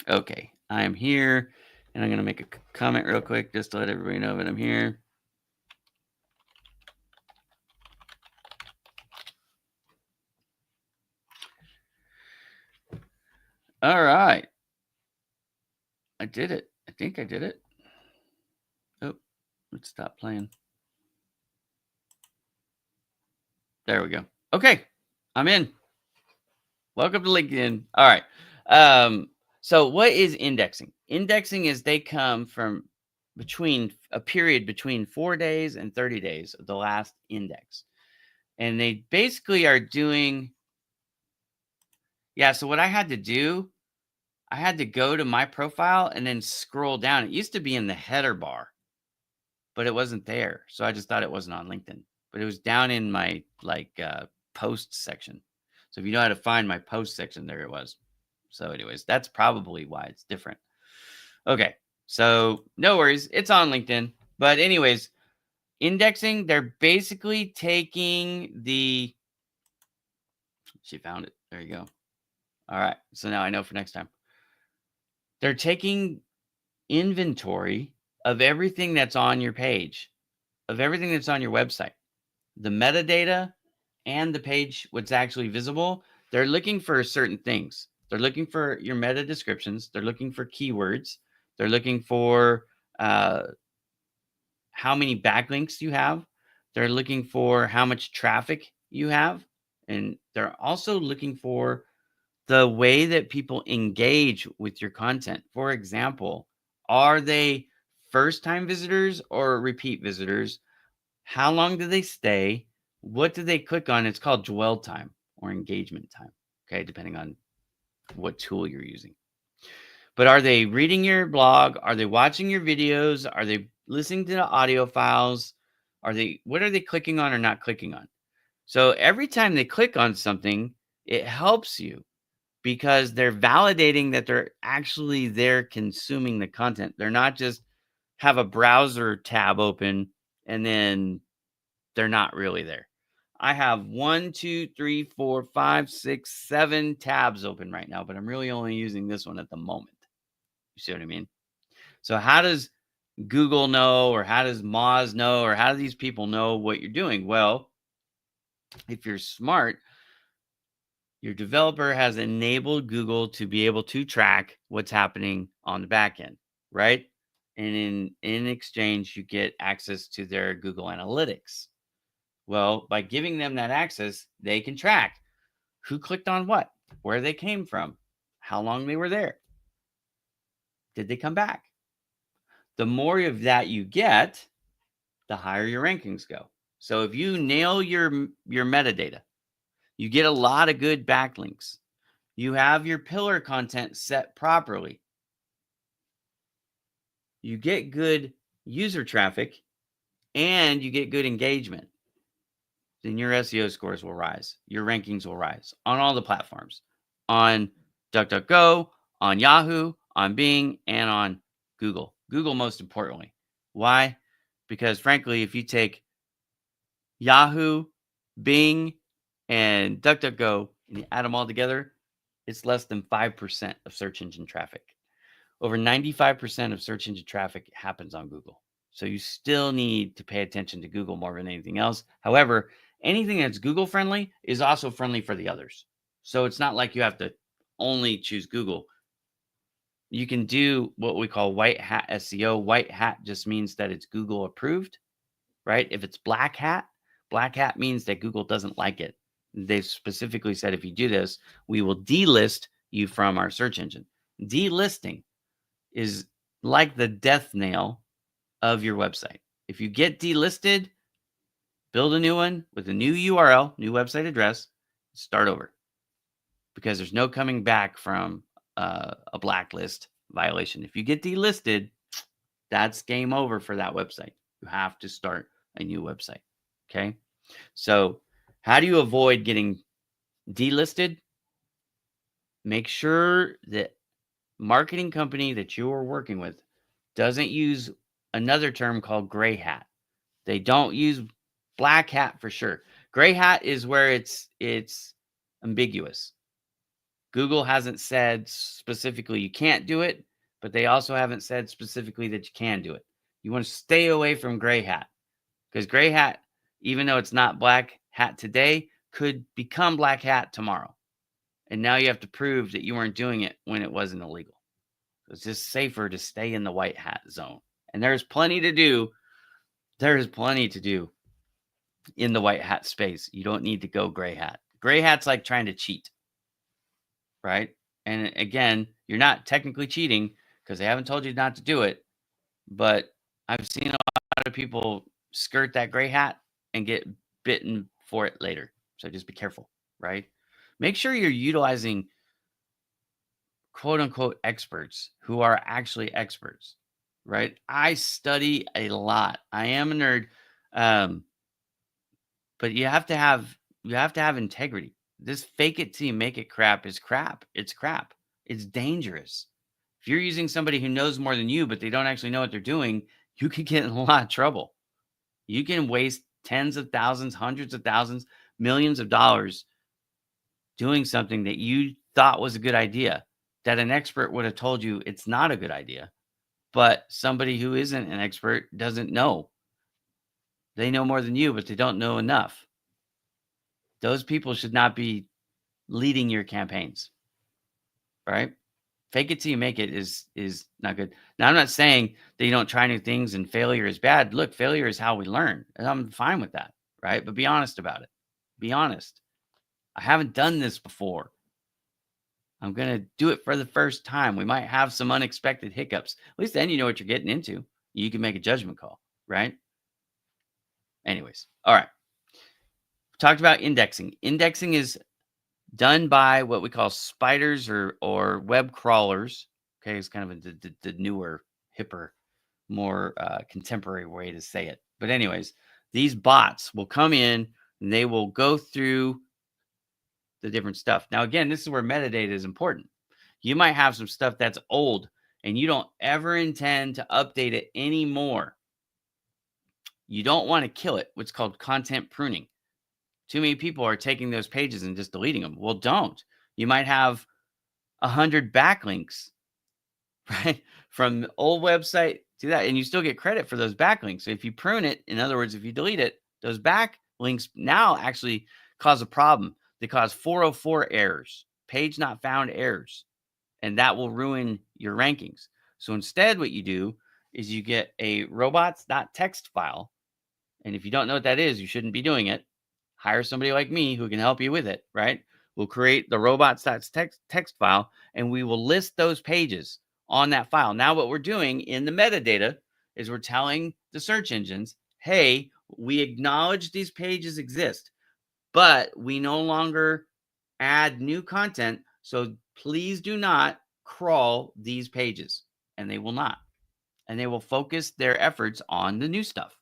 Okay. I am here and I'm going to make a comment real quick just to let everybody know that I'm here. All right. I did it. I think I did it. Oh, let's stop playing. There we go. Okay. I'm in. Welcome to LinkedIn. All right. So what is indexing? Indexing is they come from between a period between 4 days and 30 days of the last index. And they basically are doing so what I had to do, I had to go to my profile and then scroll down. It used to be in the header bar, but it wasn't there. So I just thought it wasn't on LinkedIn. But it was down in my post section. So if you know how to find my post section, there it was. So anyways, that's probably why it's different. Okay. So no worries. It's on LinkedIn. But anyways, indexing, they're basically taking she found it. There you go. All right. So now I know for next time. They're taking inventory of everything that's on your page, of everything that's on your website, the metadata and the page, what's actually visible. They're looking for certain things. They're looking for your meta descriptions. They're looking for keywords. They're looking for how many backlinks you have. They're looking for how much traffic you have. And they're also looking for the way that people engage with your content. For example, are they first time visitors or repeat visitors? How long do they stay? What do they click on? It's called dwell time or engagement time. Okay, depending on what tool you're using. But are they reading your blog? Are they watching your videos? Are they listening to the audio files? What are they clicking on or not clicking on? So every time they click on something, it helps you because they're validating that they're actually there consuming the content. They're not just have a browser tab open and then they're not really there. I have 1, 2, 3, 4, 5, 6, 7 tabs open right now, but I'm really only using this one at the moment. You see what I mean? So how does Google know, or how does Moz know, or how do these people know what you're doing? Well, if you're smart, your developer has enabled Google to be able to track what's happening on the back end, right? And in exchange, you get access to their Google Analytics. Well, by giving them that access, they can track who clicked on what, where they came from, how long they were there. Did they come back? The more of that you get, the higher your rankings go. So if you nail your metadata, you get a lot of good backlinks. You have your pillar content set properly. You get good user traffic and you get good engagement. Then your SEO scores will rise. Your rankings will rise on all the platforms, on DuckDuckGo, on Yahoo, on Bing, and on Google. Google most importantly. Why? Because frankly, if you take Yahoo, Bing, and DuckDuckGo, and you add them all together, it's less than 5% of search engine traffic. Over 95% of search engine traffic happens on Google. So you still need to pay attention to Google more than anything else. However, anything that's Google friendly is also friendly for the others. So it's not like you have to only choose Google. You can do what we call white hat SEO. White hat just means that it's Google approved, right? If it's black hat means that Google doesn't like it. They've specifically said if you do this, we will delist you from our search engine. Delisting is like the death nail of your website. If you get delisted, build a new one with a new URL, new website address, start over, because there's no coming back from a blacklist violation. If you get delisted, that's game over for that website. You have to start a new website. Okay. So, how do you avoid getting delisted? Make sure that marketing company that you are working with doesn't use another term called gray hat. They don't use black hat for sure. Gray hat is where it's ambiguous. Google hasn't said specifically you can't do it, but they also haven't said specifically that you can do it. You want to stay away from gray hat, because gray hat, even though it's not black hat today, could become black hat tomorrow. And now you have to prove that you weren't doing it when it wasn't illegal. So it's just safer to stay in the white hat zone. And there's plenty to do. There is plenty to do in the white hat space. You don't need to go gray hat. Gray hat's like trying to cheat, right? And again, you're not technically cheating because they haven't told you not to do it. But I've seen a lot of people skirt that gray hat and get bitten for it later. So just be careful, right? Make sure you're utilizing quote unquote experts who are actually experts, right? I study a lot. I am a nerd. But you have to have integrity. This fake it till you make it crap is crap. It's crap. It's dangerous. If you're using somebody who knows more than you, but they don't actually know what they're doing, you could get in a lot of trouble. You can waste tens of thousands, hundreds of thousands, millions of dollars doing something that you thought was a good idea, that an expert would have told you it's not a good idea. But somebody who isn't an expert doesn't know. They know more than you, but they don't know enough. Those people should not be leading your campaigns, right? Fake it till you make it is not good. Now, I'm not saying that you don't try new things and failure is bad. Look, failure is how we learn, and I'm fine with that, right? But be honest about it. Be honest. I haven't done this before. I'm going to do it for the first time. We might have some unexpected hiccups. At least then you know what you're getting into. You can make a judgment call, right? Anyways, all right. Talked about indexing. Indexing is done by what we call spiders or web crawlers. Okay, it's kind of the newer, hipper, more contemporary way to say it. But anyways, these bots will come in and they will go through the different stuff. Now, again, this is where metadata is important. You might have some stuff that's old and you don't ever intend to update it anymore. You don't want to kill it, what's called content pruning. Too many people are taking those pages and just deleting them. Well, don't. You might have 100 backlinks, right? From the old website to that, and you still get credit for those backlinks. So if you prune it, in other words, if you delete it, those backlinks now actually cause a problem. They cause 404 errors, page not found errors, and that will ruin your rankings. So instead, what you do is you get a robots.txt file. And if you don't know what that is, you shouldn't be doing it. Hire somebody like me who can help you with it, right? We'll create the robots.txt file and we will list those pages on that file. Now, what we're doing in the metadata is we're telling the search engines, hey, we acknowledge these pages exist, but we no longer add new content. So please do not crawl these pages. And they will not. And they will focus their efforts on the new stuff.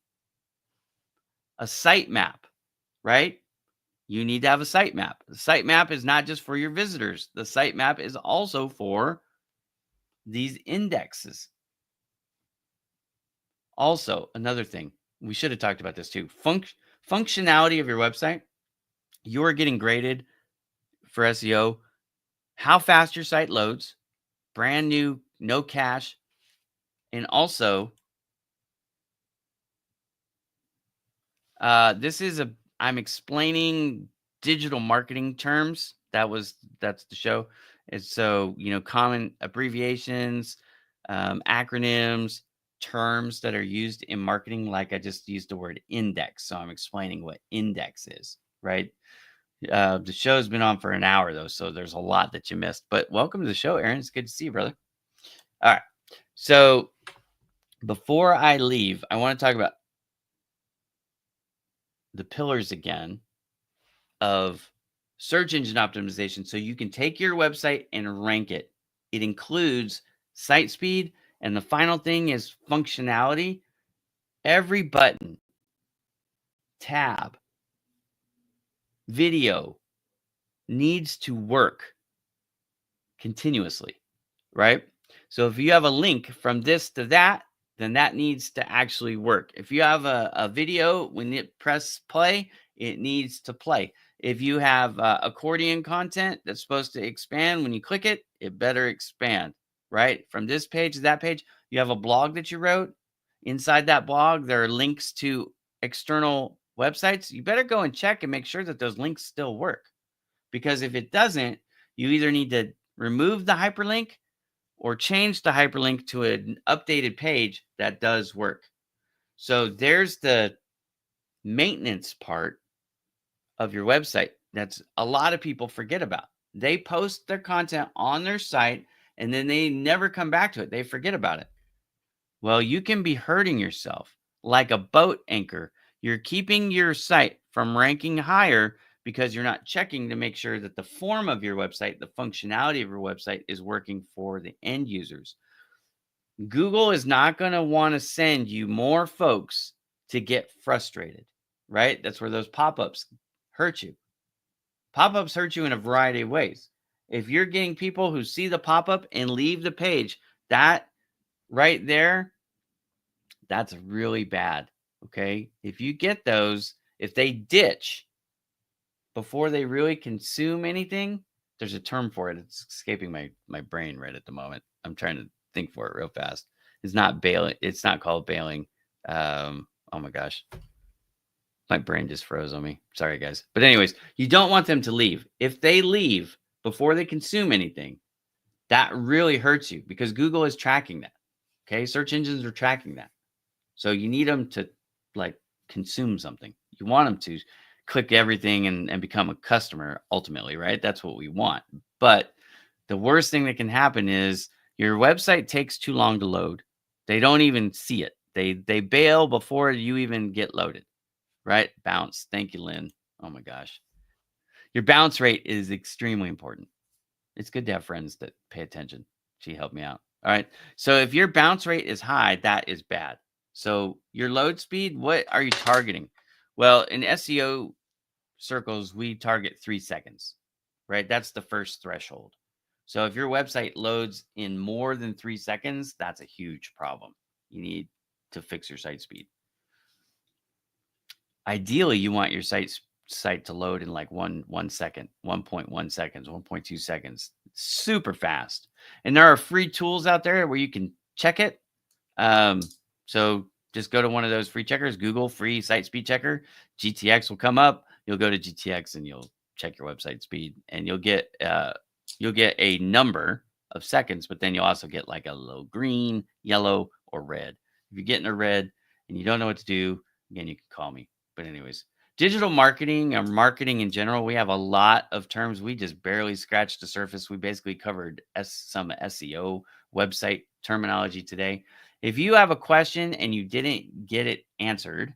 A sitemap, right? You need to have a sitemap. The sitemap is not just for your visitors. The sitemap is also for these indexes. Also, another thing, we should have talked about this too. functionality of your website, you're getting graded for SEO, how fast your site loads, brand new, no cache, and also I'm explaining digital marketing terms. That's the show. And so, common abbreviations, acronyms, terms that are used in marketing. Like I just used the word index. So I'm explaining what index is, right? The show's been on for an hour though, so there's a lot that you missed. But welcome to the show, Aaron. It's good to see you, brother. All right. So before I leave, I want to talk about the pillars again of search engine optimization so you can take your website and rank it. It includes site speed, and the final thing is functionality. Every button, tab, video needs to work continuously, right? So if you have a link from this to that, then that needs to actually work. If you have a video, when it press play, it needs to play. If you have accordion content that's supposed to expand, when you click it, it better expand, right? From this page to that page, you have a blog that you wrote. Inside that blog, there are links to external websites. You better go and check and make sure that those links still work. Because if it doesn't, you either need to remove the hyperlink or change the hyperlink to an updated page that does work. So there's the maintenance part of your website that's a lot of people forget about. They post their content on their site and then they never come back to it. They forget about it. Well, you can be hurting yourself like a boat anchor. You're keeping your site from ranking higher because you're not checking to make sure that the form of your website, the functionality of your website is working for the end users. Google is not going to want to send you more folks to get frustrated, right? That's where those pop-ups hurt you. Pop-ups hurt you in a variety of ways. If you're getting people who see the pop-up and leave the page, that right there, that's really bad. Okay. If you get those, if they ditch before they really consume anything, there's a term for it. It's escaping my brain right at the moment. I'm trying to think for it real fast. It's not bailing. It's not called bailing. Oh my gosh. My brain just froze on me. Sorry, guys. But anyways, you don't want them to leave. If they leave before they consume anything, that really hurts you because Google is tracking that. Okay. Search engines are tracking that. So you need them to like consume something. You want them to click everything and become a customer ultimately, right? That's what we want. But the worst thing that can happen is your website takes too long to load. They don't even see it. They bail before you even get loaded, right? Bounce. Thank you, Lynn. Oh my gosh. Your bounce rate is extremely important. It's good to have friends that pay attention. She helped me out. All right. So if your bounce rate is high, that is bad. So your load speed, what are you targeting? Well, in SEO circles, we target 3 seconds, right? That's the first threshold. So if your website loads in more than 3 seconds, that's a huge problem. You need to fix your site speed. Ideally, you want your site to load in like 1 second, 1.1 seconds, 1.2 seconds. Super fast. And there are free tools out there where you can check it. So just go to one of those free checkers, Google free site speed checker. GTX will come up. You'll go to GTX and you'll check your website speed, and you'll get a number of seconds, but then you'll also get like a little green, yellow, or red. If you're getting a red and you don't know what to do, again, you can call me. But anyways, digital marketing or marketing in general, we have a lot of terms. We just barely scratched the surface. We basically covered some SEO website terminology today. If you have a question and you didn't get it answered,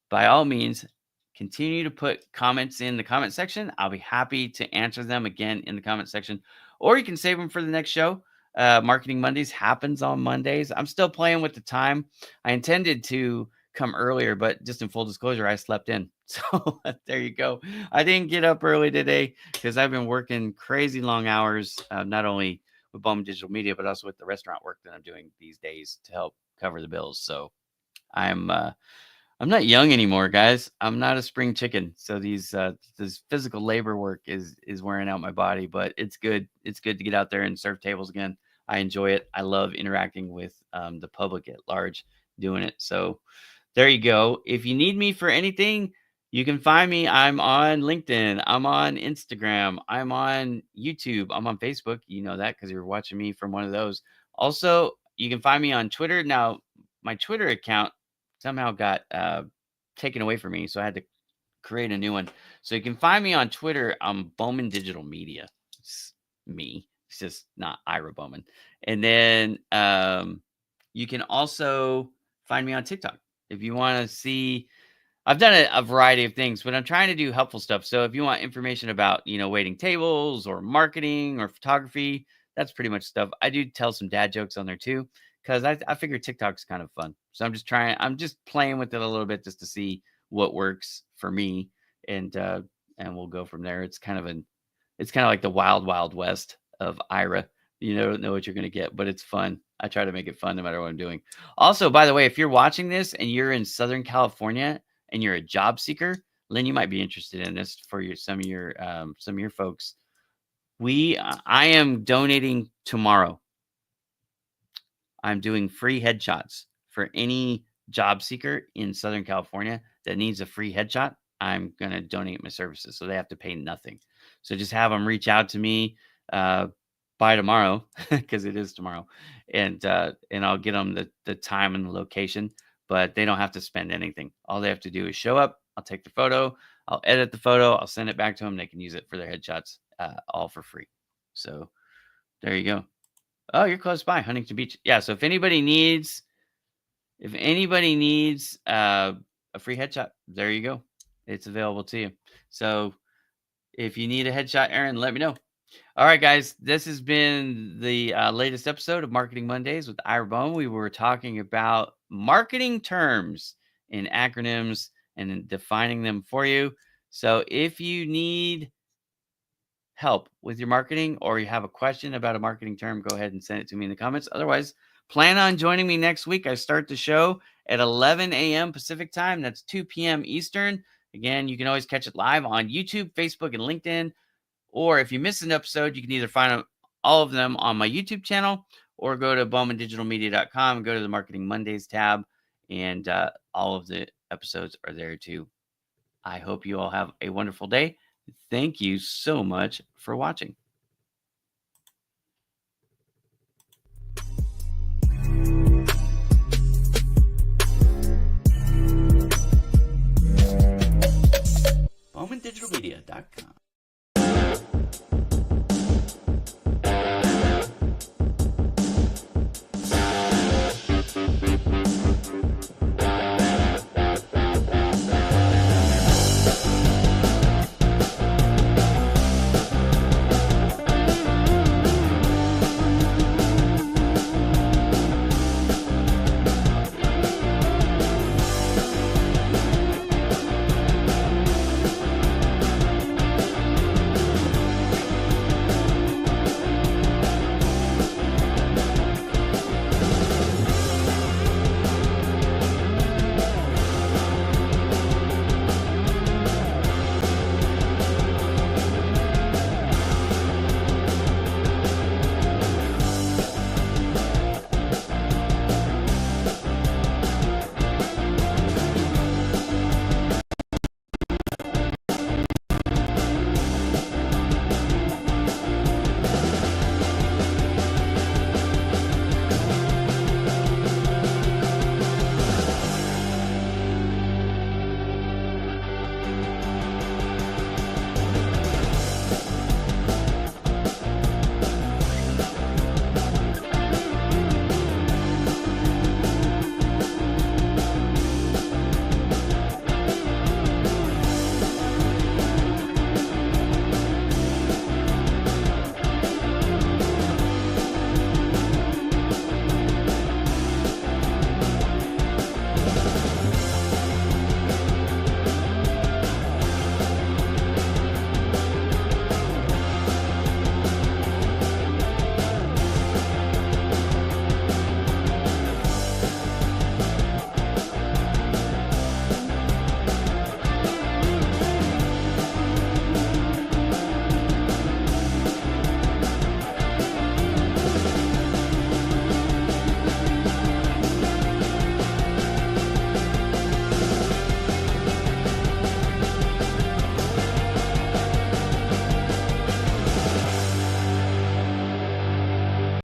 by all means, continue to put comments in the comment section. I'll be happy to answer them again in the comment section, or you can save them for the next show. Marketing Mondays happens on Mondays. I'm still playing with the time. I intended to come earlier, but just in full disclosure, I slept in. So there you go. I didn't get up early today because I've been working crazy long hours, not only with Bowman Digital Media, but also with the restaurant work that I'm doing these days to help cover the bills. So I'm I'm not young anymore, guys. I'm not a spring chicken. So this physical labor work is wearing out my body, but it's good. It's good to get out there and serve tables again. I enjoy it. I love interacting with the public at large doing it. So there you go. If you need me for anything, you can find me. I'm on LinkedIn. I'm on Instagram. I'm on YouTube. I'm on Facebook. You know that because you're watching me from one of those. Also, you can find me on Twitter. Now, my Twitter account somehow got taken away from me, so I had to create a new one. So you can find me on Twitter. I'm Bowman Digital Media. It's me. It's just not Ira Bowman. And then you can also find me on TikTok if you want to see. I've done a variety of things, but I'm trying to do helpful stuff. So if you want information about, waiting tables or marketing or photography, that's pretty much stuff. I do tell some dad jokes on there too, because I figure TikTok's kind of fun. So I'm just playing with it a little bit just to see what works for me, and we'll go from there. It's kind of like the wild, wild west of Ira. You don't know what you're going to get, but it's fun. I try to make it fun no matter what I'm doing. Also, by the way, if you're watching this and you're in Southern California and you're a job seeker, Lynn, you might be interested in this for some of your folks. I am donating tomorrow. I'm doing free headshots for any job seeker in Southern California that needs a free headshot. I'm going to donate my services, so they have to pay nothing. So just have them reach out to me by tomorrow, because it is tomorrow, and I'll get them the time and the location. But they don't have to spend anything. All they have to do is show up. I'll take the photo. I'll edit the photo. I'll send it back to them. They can use it for their headshots, all for free. So there you go. Oh, you're close by, Huntington Beach. Yeah, so if anybody needs a free headshot, there you go. It's available to you. So if you need a headshot, Aaron, let me know. All right, guys, this has been the latest episode of Marketing Mondays with Ira Bowman. We were talking about marketing terms and acronyms and defining them for you. So if you need help with your marketing or you have a question about a marketing term, go ahead and send it to me in the comments. Otherwise, plan on joining me next week. I start the show at 11 a.m. Pacific time. That's 2 p.m. Eastern. Again, you can always catch it live on YouTube, Facebook, and LinkedIn. Or if you miss an episode, you can either find all of them on my YouTube channel or go to bowmandigitalmedia.com and go to the Marketing Mondays tab. And all of the episodes are there too. I hope you all have a wonderful day. Thank you so much for watching.